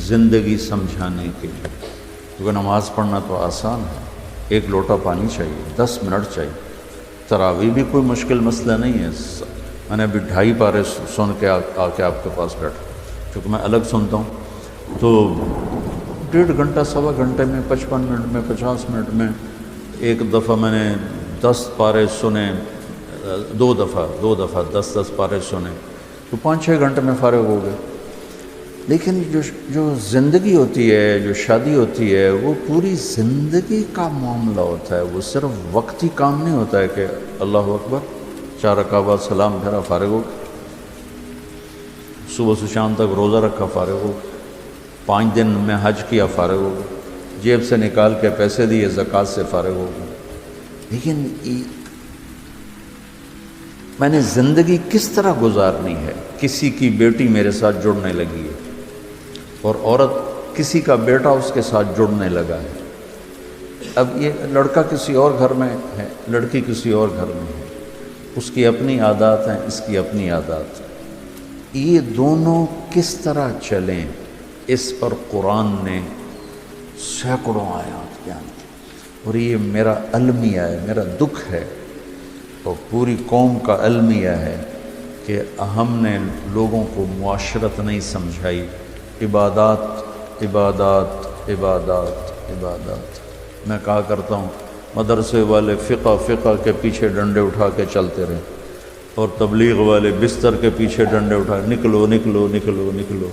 زندگی سمجھانے کے لیے، کیونکہ نماز پڑھنا تو آسان ہے، 1 لوٹا پانی چاہیے، 10 منٹ چاہیے، تراویح بھی کوئی مشکل مسئلہ نہیں ہے۔ میں نے ابھی 2.5 پارے سن کے آ کے آپ کے پاس بیٹھا، کیونکہ میں الگ سنتا ہوں، تو 1.5 گھنٹہ 1.25 گھنٹے میں 55 منٹ میں 50 منٹ میں 1 دفعہ میں نے 10 پارے سنے، 2 دفعہ 10 پارے سنے، تو 5-6 گھنٹے میں فارغ ہو گئے۔ لیکن جو زندگی ہوتی ہے، جو شادی ہوتی ہے، وہ پوری زندگی کا معاملہ ہوتا ہے، وہ صرف وقتی کام نہیں ہوتا ہے کہ اللہ اکبر 4 رکعت بعد سلام پھیرا فارغ ہو، صبح سے شام تک روزہ رکھا فارغ ہو، 5 دن میں حج کیا فارغ ہو، جیب سے نکال کے پیسے دیے زکوٰۃ سے فارغ ہو۔ لیکن میں نے زندگی کس طرح گزارنی ہے؟ کسی کی بیٹی میرے ساتھ جڑنے لگی ہے، اور عورت کسی کا بیٹا اس کے ساتھ جڑنے لگا ہے۔ اب یہ لڑکا کسی اور گھر میں ہے، لڑکی کسی اور گھر میں ہے، اس کی اپنی عادات ہیں، اس کی اپنی عادات ہیں، یہ دونوں کس طرح چلیں، اس پر قرآن نے سینکڑوں آیات بیان کی، اور یہ میرا المیہ ہے، میرا دکھ ہے، اور پوری قوم کا المیہ ہے کہ ہم نے لوگوں کو معاشرت نہیں سمجھائی، عبادات عبادات عبادات عبادات۔ میں کہا کرتا ہوں، مدرسے والے فقہ کے پیچھے ڈنڈے اٹھا کے چلتے رہے، اور تبلیغ والے بستر کے پیچھے ڈنڈے اٹھا نکلو نکلو نکلو نکلو،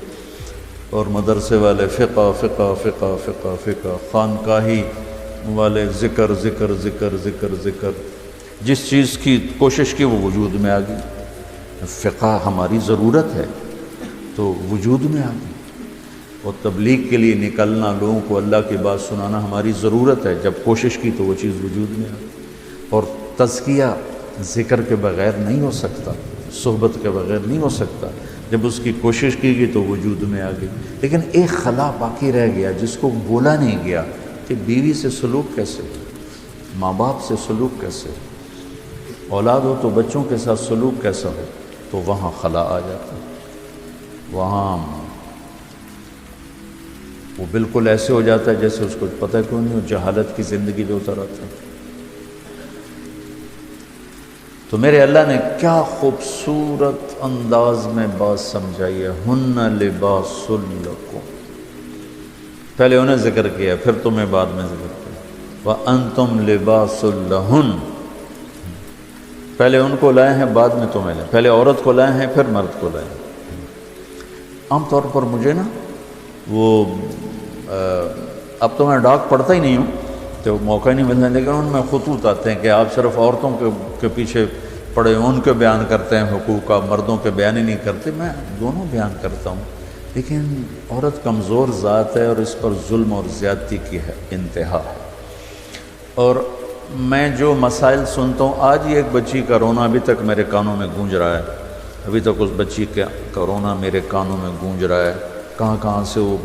اور مدرسے والے فقہ فقہ فقہ فقہ فقہ، خانقاہی والے ذکر ذکر ذکر ذکر ذکر، جس چیز کی کوشش کی وہ وجود میں آ گئی۔ فقہ ہماری ضرورت ہے تو وجود میں آ گئی، اور تبلیغ کے لیے نکلنا، لوگوں کو اللہ کی بات سنانا ہماری ضرورت ہے، جب کوشش کی تو وہ چیز وجود میں آ گئی۔ اور تزکیہ ذکر کے بغیر نہیں ہو سکتا، صحبت کے بغیر نہیں ہو سکتا. جب اس کی کوشش کی گئی تو وجود میں آ گئی. لیکن ایک خلا باقی رہ گیا جس کو بولا نہیں گیا کہ بیوی سے سلوک کیسے، ماں باپ سے سلوک کیسے، اولاد ہو تو بچوں کے ساتھ سلوک کیسا ہو. تو وہاں خلا آ جاتا ہے. وہاں وہ بالکل ایسے ہو جاتا ہے جیسے اس کو پتہ کیوں نہیں، وہ جہالت کی زندگی جو اتر آتا ہے. تو میرے اللہ نے کیا خوبصورت انداز میں بات سمجھائی ہے. ہن لباس لکم، پہلے انہیں ذکر کیا پھر تمہیں بعد میں ذکر کیا. وانتم لباس لہن، پہلے ان کو لائے ہیں بعد میں تمہیں لائے، پہلے عورت کو لائے ہیں پھر مرد کو لائے ہیں. عام طور پر مجھے نا وہ اب تو میں ڈاک پڑھتا ہی نہیں ہوں تو موقع نہیں ملتا، لیکن ان میں خطوط آتے ہیں کہ آپ صرف عورتوں کے پیچھے پڑے، ان کے بیان کرتے ہیں حقوق کا، مردوں کے بیان ہی نہیں کرتے. میں دونوں بیان کرتا ہوں، لیکن عورت کمزور ذات ہے اور اس پر ظلم اور زیادتی کی ہے انتہا ہے. اور میں جو مسائل سنتا ہوں، آج ہی ایک بچی کا رونا ابھی تک میرے کانوں میں گونج رہا ہے، ابھی تک اس بچی کا رونا میرے کانوں میں گونج رہا ہے. کہاں سے وہ،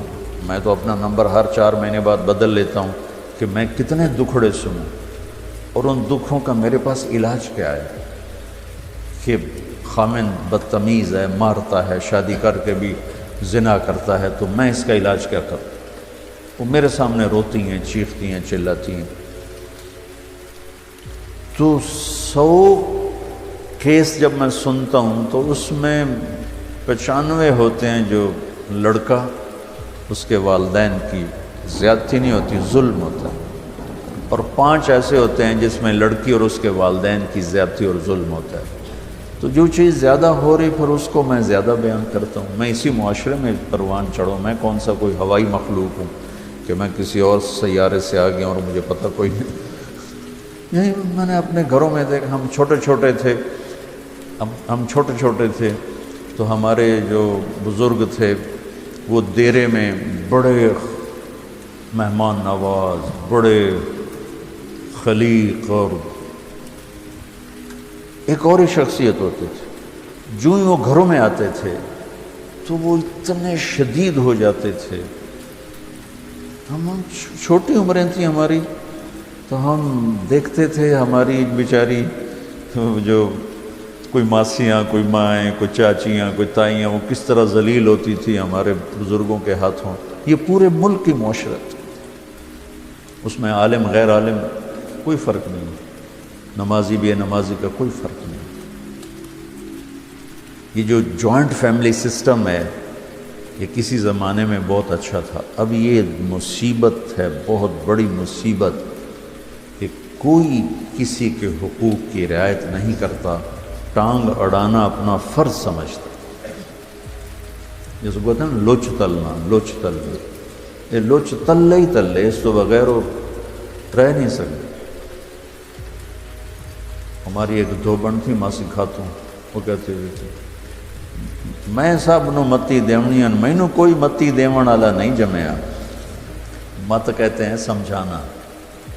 میں تو اپنا نمبر ہر 4 مہینے بعد بدل لیتا ہوں کہ میں کتنے دکھڑے سنوں، اور ان دکھوں کا میرے پاس علاج کیا ہے. کہ خامن بدتمیز ہے، مارتا ہے، شادی کر کے بھی زنا کرتا ہے، تو میں اس کا علاج کیا کروں. وہ میرے سامنے روتی ہیں، چیختی ہیں، چلاتی ہیں. تو 100 کیس جب میں سنتا ہوں تو اس میں 95 ہوتے ہیں جو لڑکا اس کے والدین کی زیادتی نہیں ہوتی، ظلم ہوتا ہے، اور 5 ایسے ہوتے ہیں جس میں لڑکی اور اس کے والدین کی زیادتی اور ظلم ہوتا ہے. تو جو چیز زیادہ ہو رہی پھر اس کو میں زیادہ بیان کرتا ہوں. میں اسی معاشرے میں پروان چڑھوں، میں کون سا کوئی ہوائی مخلوق ہوں کہ میں کسی اور سیارے سے آ گیا اور مجھے پتہ کوئی نہیں. یہی میں نے اپنے گھروں میں دیکھا، ہم چھوٹے چھوٹے تھے تو ہمارے جو بزرگ تھے وہ دیرے میں بڑے مہمان نواز، بڑے خلیق اور ایک اور ہی شخصیت ہوتے تھے. جو ہی وہ گھروں میں آتے تھے تو وہ اتنے شدید ہو جاتے تھے. ہم چھوٹی عمریں تھیں ہماری، تو ہم دیکھتے تھے ہماری بیچاری جو کوئی ماسیاں، کوئی مائیں، کوئی چاچیاں، کوئی تائیاں، وہ کس طرح ذلیل ہوتی تھی ہمارے بزرگوں کے ہاتھوں. یہ پورے ملک کی معاشرت، اس میں عالم غیر عالم کوئی فرق نہیں، نمازی بے نمازی کا کوئی فرق نہیں. یہ جو جوائنٹ فیملی سسٹم ہے یہ کسی زمانے میں بہت اچھا تھا. اب یہ مصیبت ہے، بہت بڑی مصیبت، کہ کوئی کسی کے حقوق کی رعایت نہیں کرتا، ٹانگ اڑانا اپنا فرض سمجھتا. جیسے کہتے ہیں نا لوچ تلنا، یہ لوچ تلے ہی تلے، اس تو بغیر وہ رہ نہیں سکتے. ہماری ایک دھوبن تھی ماسی خاتون، وہ کہتے ہوئے تھے میں سب نو متی دیونی، مینو کوئی متی دیون والا نہیں جمیا. مت کہتے ہیں سمجھانا.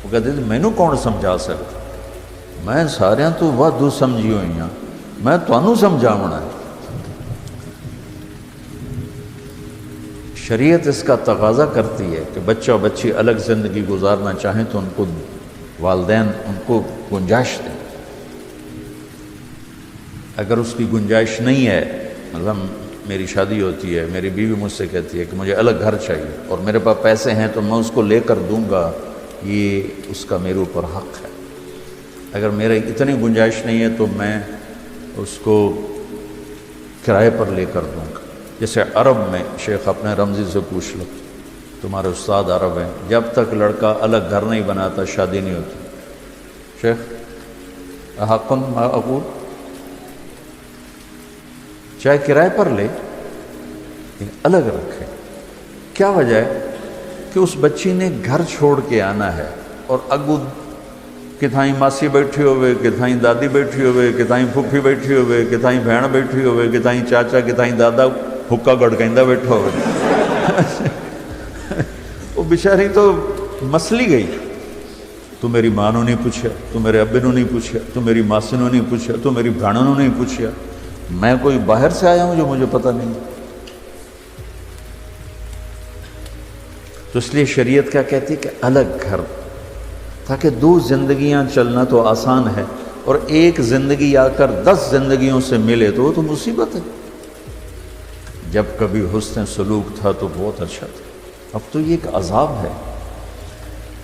وہ کہتے تھے مینو کون سمجھا سکتا، میں سارے تو وادو سمجھی ہوئی ہوں، میں تمہوں سمجھاونا ہے. شریعت اس کا تقاضا کرتی ہے کہ بچہ اور بچی الگ زندگی گزارنا چاہیں تو ان کو والدین ان کو گنجائش دیں. اگر اس کی گنجائش نہیں ہے، مطلب میری شادی ہوتی ہے، میری بیوی مجھ سے کہتی ہے کہ مجھے الگ گھر چاہیے اور میرے پاس پیسے ہیں تو میں اس کو لے کر دوں گا، یہ اس کا میرے اوپر حق ہے. اگر میرے اتنی گنجائش نہیں ہے تو میں اس کو کرائے پر لے کر دوں گا. جیسے عرب میں شیخ اپنے رمزی سے پوچھ لو، تمہارے استاد عرب ہیں، جب تک لڑکا الگ گھر نہیں بناتا شادی نہیں ہوتی. شیخ حقن معقول، چاہے کرائے پر لے الگ رکھے. کیا وجہ ہے کہ اس بچی نے گھر چھوڑ کے آنا ہے، اور اگو کتھائیں ماسی بیٹھی ہوئے، کتھائیں دادی بیٹھی ہوئے، کتھائیں پھپھی بیٹھی ہوئے، کتھائیں بہن بیٹھی ہوئے، کتھائیں چاچا، کتھائیں دادا حکا گڑکندہ بیٹھا ہوئے. وہ بیچاری تو مسلی گئی. تو میری ماں نے نہیں پوچھا، تو میرے ابے نے نہیں پوچھا، تو میری ماسی نے نہیں پوچھا، تو میری بہنوں نے نہیں پوچھا. میں کوئی باہر سے آیا ہوں جو مجھے پتہ نہیں؟ تو اس لیے شریعت کیا کہتی ہے کہ الگ گھر، تاکہ دو زندگیاں چلنا تو آسان ہے، اور ایک زندگی آ کر 10 زندگیوں سے ملے تو وہ تو مصیبت ہے۔ جب کبھی حسن سلوک تھا تو بہت اچھا تھا، اب تو یہ ایک عذاب ہے۔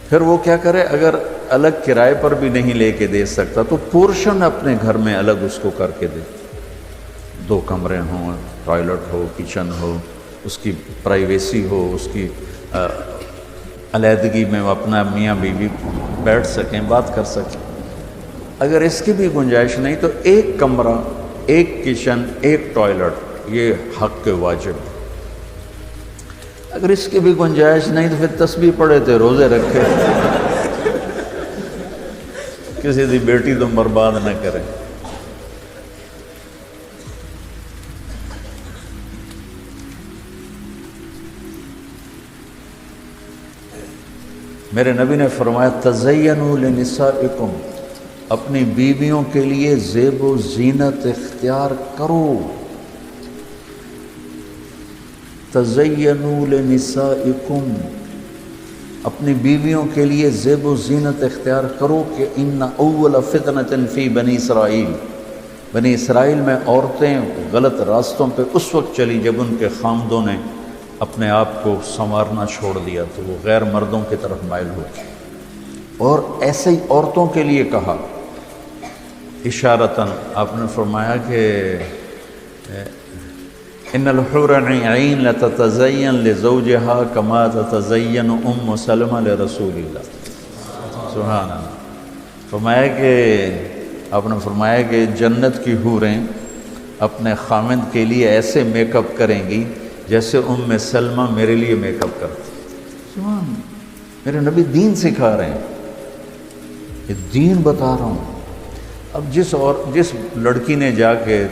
پھر وہ کیا کرے، اگر الگ کرائے پر بھی نہیں لے کے دے سکتا تو پورشن اپنے گھر میں الگ اس کو کر کے دے، 2 کمرے ہوں، ٹوائلٹ ہو، کچن ہو، اس کی پرائیویسی ہو، اس کی علیحدگی میں اپنا میاں بیوی بیٹھ سکیں، بات کر سکیں۔ اگر اس کی بھی گنجائش نہیں تو 1 کمرہ، 1 کچن، 1 ٹوائلٹ، یہ حق کے واجب ہے۔ اگر اس کی بھی گنجائش نہیں تو پھر تسبیح پڑھے تھے، روزے رکھے، کسی دی بیٹی تو برباد نہ کرے۔ میرے نبی نے فرمایا تزینوا لنسائکم، اپنی بیویوں کے لیے زیب و زینت اختیار کرو۔ تزینوا لنسائکم، اپنی بیویوں کے لیے زیب و زینت اختیار کرو کہ ان اول فتنۃ فی بنی اسرائیل، بنی اسرائیل میں عورتیں غلط راستوں پہ اس وقت چلی جب ان کے خامدوں نے اپنے آپ کو سنوارنا چھوڑ دیا تو وہ غیر مردوں کی طرف مائل ہو گئی۔ اور ایسے ہی عورتوں کے لیے کہا اشارتاً، آپ نے فرمایا کہ ان الحور عین لتتزین لزوجها کما تتزین ام سلمہ لرسول اللہ، سبحان اللہ۔ فرمایا کہ آپ نے فرمایا کہ جنت کی حوریں اپنے خامند کے لیے ایسے میک اپ کریں گی جیسے ام سلمہ میرے لیے میک اپ کرتی۔ سبحان اللہ، میرے نبی دین سکھا رہے ہیں، یہ دین بتا رہا ہوں۔ اب جس لڑکی نے جا کے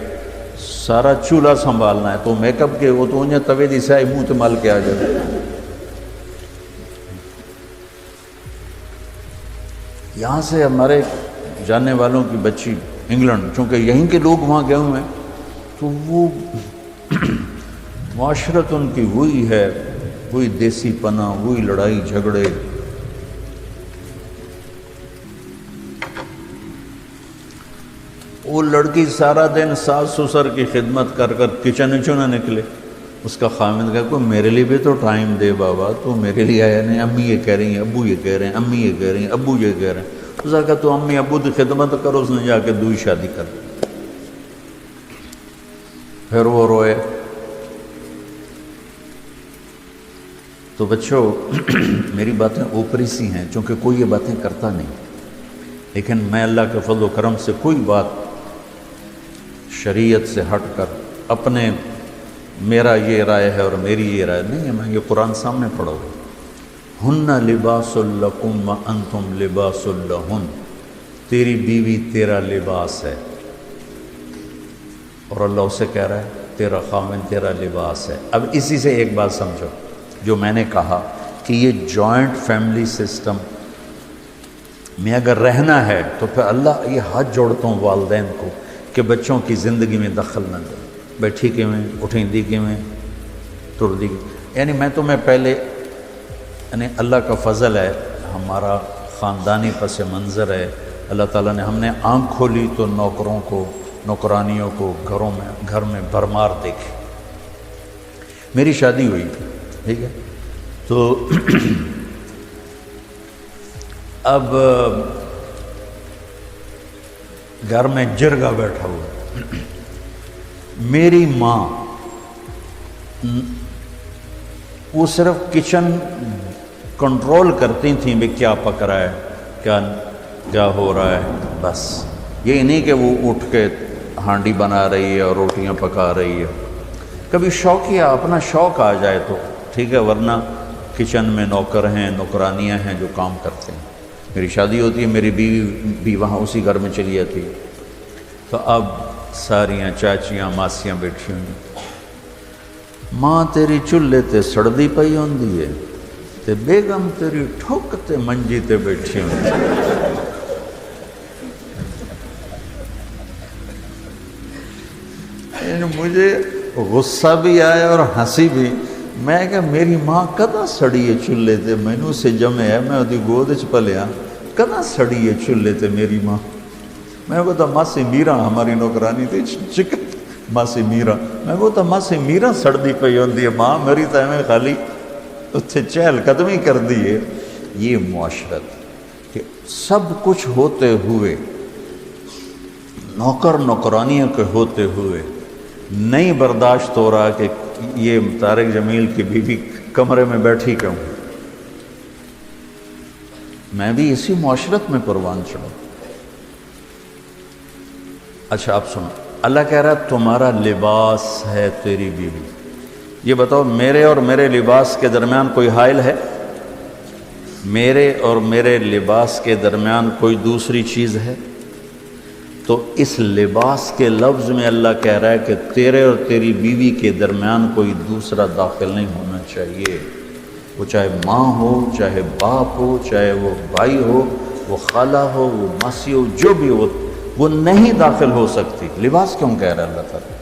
سارا چولہا سنبھالنا ہے تو میک اپ کے وہ تو انہیں توے دی سائے منہ تے مال کے آ جائے۔ یہاں سے ہمارے جاننے والوں کی بچی انگلینڈ، چونکہ یہیں کے لوگ وہاں گئے ہوئے ہیں، تو وہ معاشرت ان کی وہی ہے، وہی دیسی پنا، وہی لڑائی جھگڑے۔ وہ لڑکی سارا دن ساس سسر کی خدمت کر کر کچن نہ نکلے، اس کا خامند کہا کوئی میرے لیے بھی تو ٹائم دے بابا، تو میرے لیے آیا نہیں، امی یہ کہہ رہی ہیں، ابو یہ کہہ رہے ہیں، امی یہ کہہ رہی ہیں، ابو یہ کہہ رہے ہیں۔ اس نے کہا تو امی ابو کی خدمت کرو، اس نے جا کے دوسری شادی کر دی۔ پھر وہ روئے۔ تو بچوں میری باتیں اوپری سی ہیں چونکہ کوئی یہ باتیں کرتا نہیں، لیکن میں اللہ کے فضل و کرم سے کوئی بات شریعت سے ہٹ کر اپنے میرا یہ رائے ہے اور میری یہ رائے نہیں ہے، میں یہ قرآن سامنے پڑھو گا۔ ہن لباس لکم وانتم لباس لہن، تیری بیوی تیرا لباس ہے، اور اللہ اسے کہہ رہا ہے تیرا خامن تیرا لباس ہے۔ اب اسی سے ایک بات سمجھو، جو میں نے کہا کہ یہ جوائنٹ فیملی سسٹم میں اگر رہنا ہے تو پھر اللہ یہ ہاتھ جوڑتا ہوں والدین کو کہ بچوں کی زندگی میں دخل نہ دیں، بیٹھی کیویں، اٹھیندی کیویں، ٹردی، یعنی میں تمہیں پہلے، یعنی اللہ کا فضل ہے، ہمارا خاندانی پس منظر ہے، اللہ تعالیٰ نے ہم نے آنکھ کھولی تو نوکروں کو، نوکرانیوں کو گھر میں بھرمار دیکھی۔ میری شادی ہوئی تھی، ٹھیک ہے، تو اب گھر میں جرگا بیٹھا ہوا، میری ماں وہ صرف کچن کنٹرول کرتی تھیں بھی کیا پک رہا ہے، کیا ہو رہا ہے، بس یہ نہیں کہ وہ اٹھ کے ہانڈی بنا رہی ہے اور روٹیاں پکا رہی ہے۔ کبھی شوقیہ اپنا شوق آ جائے تو ٹھیک ہے، ورنہ کچن میں نوکر ہیں، نوکرانیاں ہیں جو کام کرتے ہیں۔ میری شادی ہوتی ہے، میری بیوی بھی وہاں اسی گھر میں چلی جاتی ہے، تو اب ساریاں چاچیاں ماسیاں بیٹھی ہوئی، ماں تیری چولہے تے سڑدی پئی ہوندی ہے تے بیگم تیری ٹھک تے منجی تے بیٹھی ہوئی۔ مجھے غصہ بھی آیا اور ہنسی بھی. میں کہ میری ماں کدا سڑی ہے چولہے تے, مینوں سے جمے ہے, میں اودی گود وچ پلیا, کدا سڑی ہے چولہے تے میری ماں. میں کہتا ماسی میرا ہماری نوکرانی تھی چکن ماسی میرا. میں کہتا ماسی میرا سڑدی پئی ہوندی ہے, ماں میری تو ایویں خالی اتھے چہل قدمی کر دی ہے. یہ معاشرت کہ سب کچھ ہوتے ہوئے, نوکر نوکرانیوں کے ہوتے ہوئے نہیں برداشت ہو رہا کہ یہ طارق جمیل کی بیوی کمرے میں بیٹھی کیوں. میں بھی اسی معاشرت میں پروان چڑھا. اچھا آپ سنو, اللہ کہہ رہا ہے تمہارا لباس ہے تیری بیوی. یہ بتاؤ میرے اور میرے لباس کے درمیان کوئی حائل ہے؟ میرے اور میرے لباس کے درمیان کوئی دوسری چیز ہے؟ تو اس لباس کے لفظ میں اللہ کہہ رہا ہے کہ تیرے اور تیری بیوی کے درمیان کوئی دوسرا داخل نہیں ہونا چاہیے. وہ چاہے ماں ہو, چاہے باپ ہو, چاہے وہ بھائی ہو, وہ خالہ ہو, وہ ماسی ہو, جو بھی ہو, وہ نہیں داخل ہو سکتی. لباس کیوں کہہ رہا ہے اللہ تعالیٰ؟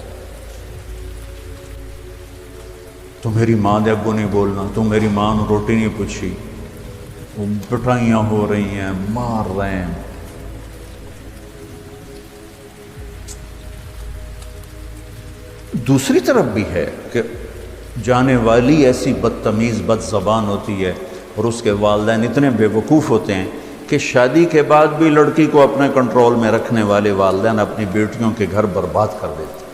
تو میری ماں دے اگوں نہیں بولنا, تو میری ماں نے روٹی نہیں پوچھی, وہ پٹائیاں ہو رہی ہیں, مار رہے ہیں. دوسری طرف بھی ہے کہ جانے والی ایسی بدتمیز بد زبان ہوتی ہے اور اس کے والدین اتنے بے وقوف ہوتے ہیں کہ شادی کے بعد بھی لڑکی کو اپنے کنٹرول میں رکھنے والے والدین اپنی بیٹیوں کے گھر برباد کر دیتے.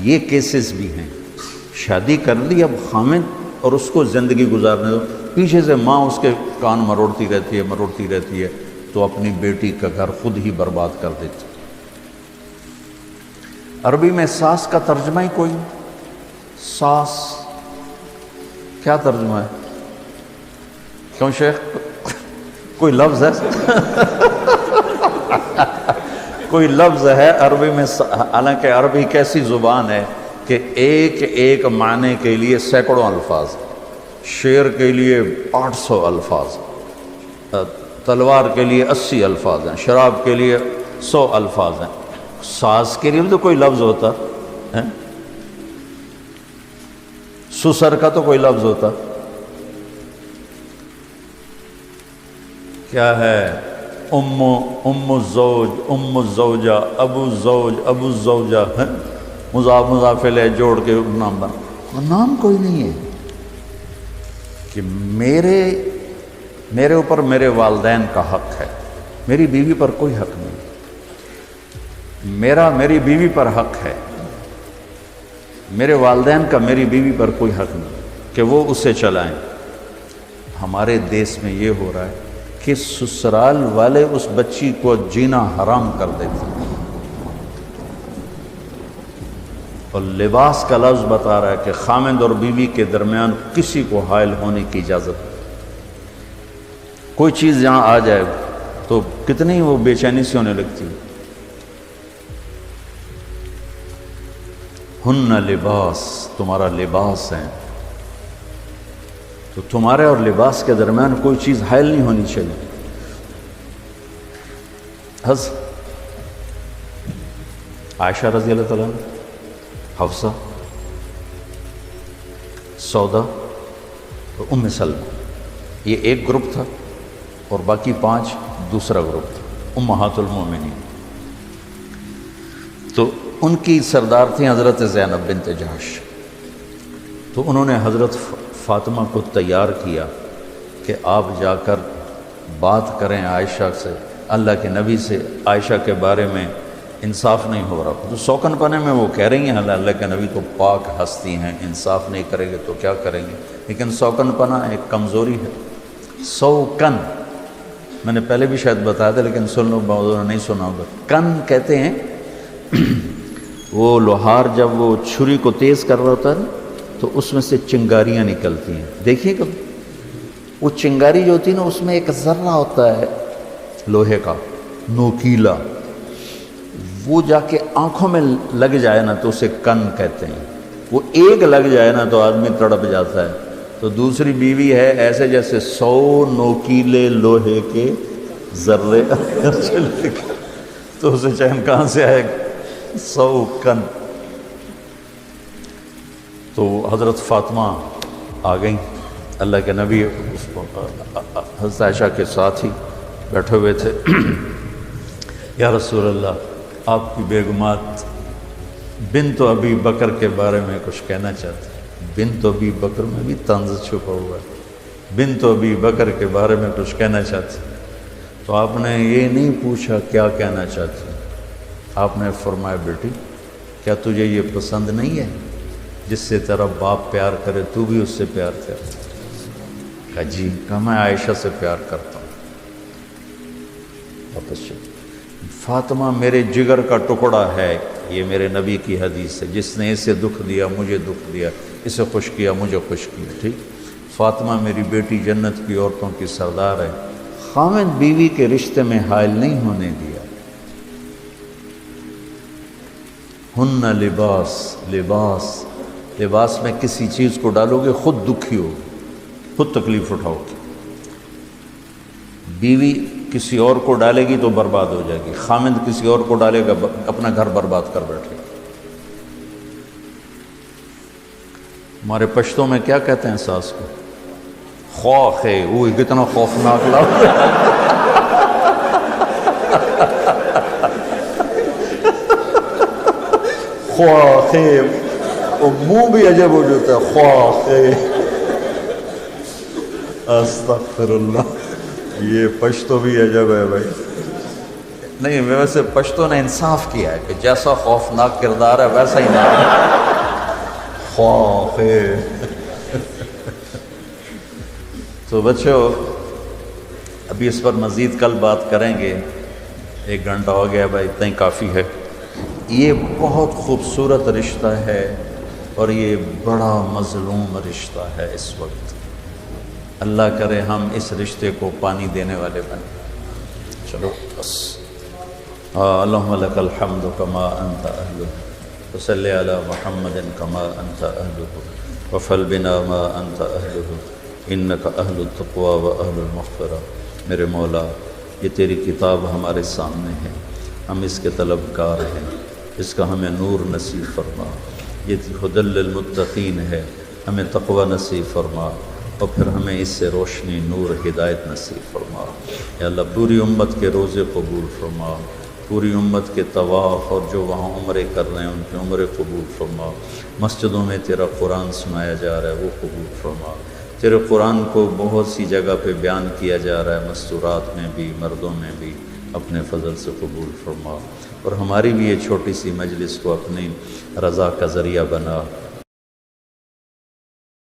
یہ کیسز بھی ہیں. شادی کر لی, اب خامد اور اس کو زندگی گزارنے دو, پیچھے سے ماں اس کے کان مروڑتی رہتی ہے تو اپنی بیٹی کا گھر خود ہی برباد کر دیتی. عربی میں ساس کا ترجمہ ہی کوئی نہیں. ساس کیا ترجمہ ہے؟ کیوں شیخ کوئی لفظ ہے؟ کوئی لفظ ہے عربی میں؟ حالانکہ عربی ایک ایسی زبان ہے کہ ایک ایک معنی کے لیے سینکڑوں الفاظ, شیر کے لیے 800 الفاظ, تلوار کے لیے 80 الفاظ ہیں, شراب کے لیے 100 الفاظ ہیں. ساس کے لیے بھی تو کوئی لفظ ہوتا ہے, سسر کا تو کوئی لفظ ہوتا. کیا ہے؟ ام الزوج, ام الزوجہ, ابو الزوج, ابو الزوجہ, مضاف مضاف الیہ جوڑ کے نام بنا. نام کوئی نہیں ہے کہ میرے اوپر میرے والدین کا حق ہے, میری بیوی پر کوئی حق نہیں. میرا میری بیوی پر حق ہے, میرے والدین کا میری بیوی پر کوئی حق نہیں کہ وہ اسے چلائیں. ہمارے دیس میں یہ ہو رہا ہے کہ سسرال والے اس بچی کو جینا حرام کر دیتے ہیں. اور لباس کا لفظ بتا رہا ہے کہ خامند اور بیوی کے درمیان کسی کو حائل ہونے کی اجازت نہیں. کوئی چیز جہاں آ جائے تو کتنی وہ بے چینی سی ہونے لگتی ہے. ہن لباس, تمہارا لباس ہے, تو تمہارے اور لباس کے درمیان کوئی چیز حائل نہیں ہونی چاہیے. عائشہ رضی اللہ تعالیٰ عنہ, حفصہ, سودا اور ام سلمہ, یہ ایک گروپ تھا اور باقی 5 دوسرا گروپ تھا, امہات المومنین. تو ان کی سردار تھیں حضرت زینب بنت جہش. تو انہوں نے حضرت فاطمہ کو تیار کیا کہ آپ جا کر بات کریں عائشہ سے, اللہ کے نبی سے. عائشہ کے بارے میں انصاف نہیں ہو رہا. تو سوکن پنے میں وہ کہہ رہی ہیں اللہ کے نبی تو پاک ہستی ہیں, انصاف نہیں کریں گے تو کیا کریں گے. لیکن سوکن پنا ایک کمزوری ہے. سوکن میں نے پہلے بھی شاید بتایا تھا لیکن سن لو, بہت نے نہیں سنا ہوگا. کن کہتے ہیں وہ لوہار جب وہ چھری کو تیز کر رہا ہوتا ہے تو اس میں سے چنگاریاں نکلتی ہیں. دیکھیے کہ وہ چنگاری جو ہوتی ہے نا, اس میں ایک ذرہ ہوتا ہے لوہے کا نوکیلا, وہ جا کے آنکھوں میں لگ جائے نا تو اسے کن کہتے ہیں. وہ ایک لگ جائے نا تو آدمی تڑپ جاتا ہے. تو دوسری بیوی ہے ایسے جیسے 100 نوکیلے لوہے کے ذرے تو اسے چین کہاں سے آئے گا؟ 100 کن. تو حضرت فاطمہ آ گئیں، اللہ کے نبی اس حضرت عائشہ کے ساتھ ہی بیٹھے ہوئے تھے۔ یا رسول اللہ، آپ کی بیگمات بنت ابی بکر کے بارے میں کچھ کہنا چاہتے ہیں۔ بنت ابی بکر میں بھی طنز چھپا ہوا ہے، بنت ابی بکر کے بارے میں کچھ کہنا چاہتے ہیں۔ تو آپ نے یہ نہیں پوچھا کیا کہنا چاہتے ہیں، آپ نے فرمایا بیٹی کیا تجھے یہ پسند نہیں ہے جس سے تیرا باپ پیار کرے تو بھی اس سے پیار کر؟ کہا جی، کہا میں عائشہ سے پیار کرتا ہوں۔ واپس چلو۔ فاطمہ میرے جگر کا ٹکڑا ہے، یہ میرے نبی کی حدیث ہے، جس نے اسے دکھ دیا مجھے دکھ دیا، اسے خوش کیا مجھے خوش کیا، ٹھیک۔ فاطمہ میری بیٹی جنت کی عورتوں کی سردار ہے، خاوند بیوی کے رشتے میں حائل نہیں ہونے دیا۔ ہن لباس، لباس لباس میں کسی چیز کو ڈالو گے خود دکھی ہو، خود تکلیف اٹھاؤ گے۔ بیوی کسی اور کو ڈالے گی تو برباد ہو جائے گی، خامند کسی اور کو ڈالے گا اپنا گھر برباد کر بیٹھے گا۔ ہمارے پشتوں میں کیا کہتے ہیں ساس کو؟ خوف ہے، وہ کتنا خوفناک لفظ ہے۔ خوف ہے، وہ منہ بھی عجب ہو جاتا ہے، خوف ہے۔ استغفر اللہ، یہ پشتو بھی عجب ہے بھائی۔ نہیں ویسے پشتوں نے انصاف کیا ہے کہ جیسا خوفناک کردار ہے ویسا ہی نام خوف ہے۔ تو بچوں ابھی اس پر مزید کل بات کریں گے، 1 گھنٹہ ہو گیا بھائی، اتنا ہی کافی ہے۔ یہ بہت خوبصورت رشتہ ہے اور یہ بڑا مظلوم رشتہ ہے اس وقت۔ اللہ کرے ہم اس رشتے کو پانی دینے والے بنیں۔ چلو بس، اللہم لک الحمد کما انت اہلہ، وصلی علی محمد کما انت اہلہ، وفعل بنا ما انت اہلہ، انک اہل التقوی و اہل المغفرہ۔ میرے مولا، یہ تیری کتاب ہمارے سامنے ہے، ہم اس کے طلبگار ہیں، اس کا ہمیں نور نصیب فرما۔ یہ ہدی للمتقین ہے، ہمیں تقوی نصیب فرما، اور پھر ہمیں اس سے روشنی، نور، ہدایت نصیب فرما۔ یا اللہ پوری امت کے روزے قبول فرما، پوری امت کے طواف اور جو وہاں عمرے کر رہے ہیں ان کے عمرے قبول فرما۔ مسجدوں میں تیرا قرآن سنایا جا رہا ہے وہ قبول فرما۔ تیرے قرآن کو بہت سی جگہ پہ بیان کیا جا رہا ہے، مستورات میں بھی، مردوں میں بھی، اپنے فضل سے قبول فرما، اور ہماری بھی یہ چھوٹی سی مجلس کو اپنی رضا کا ذریعہ بنا۔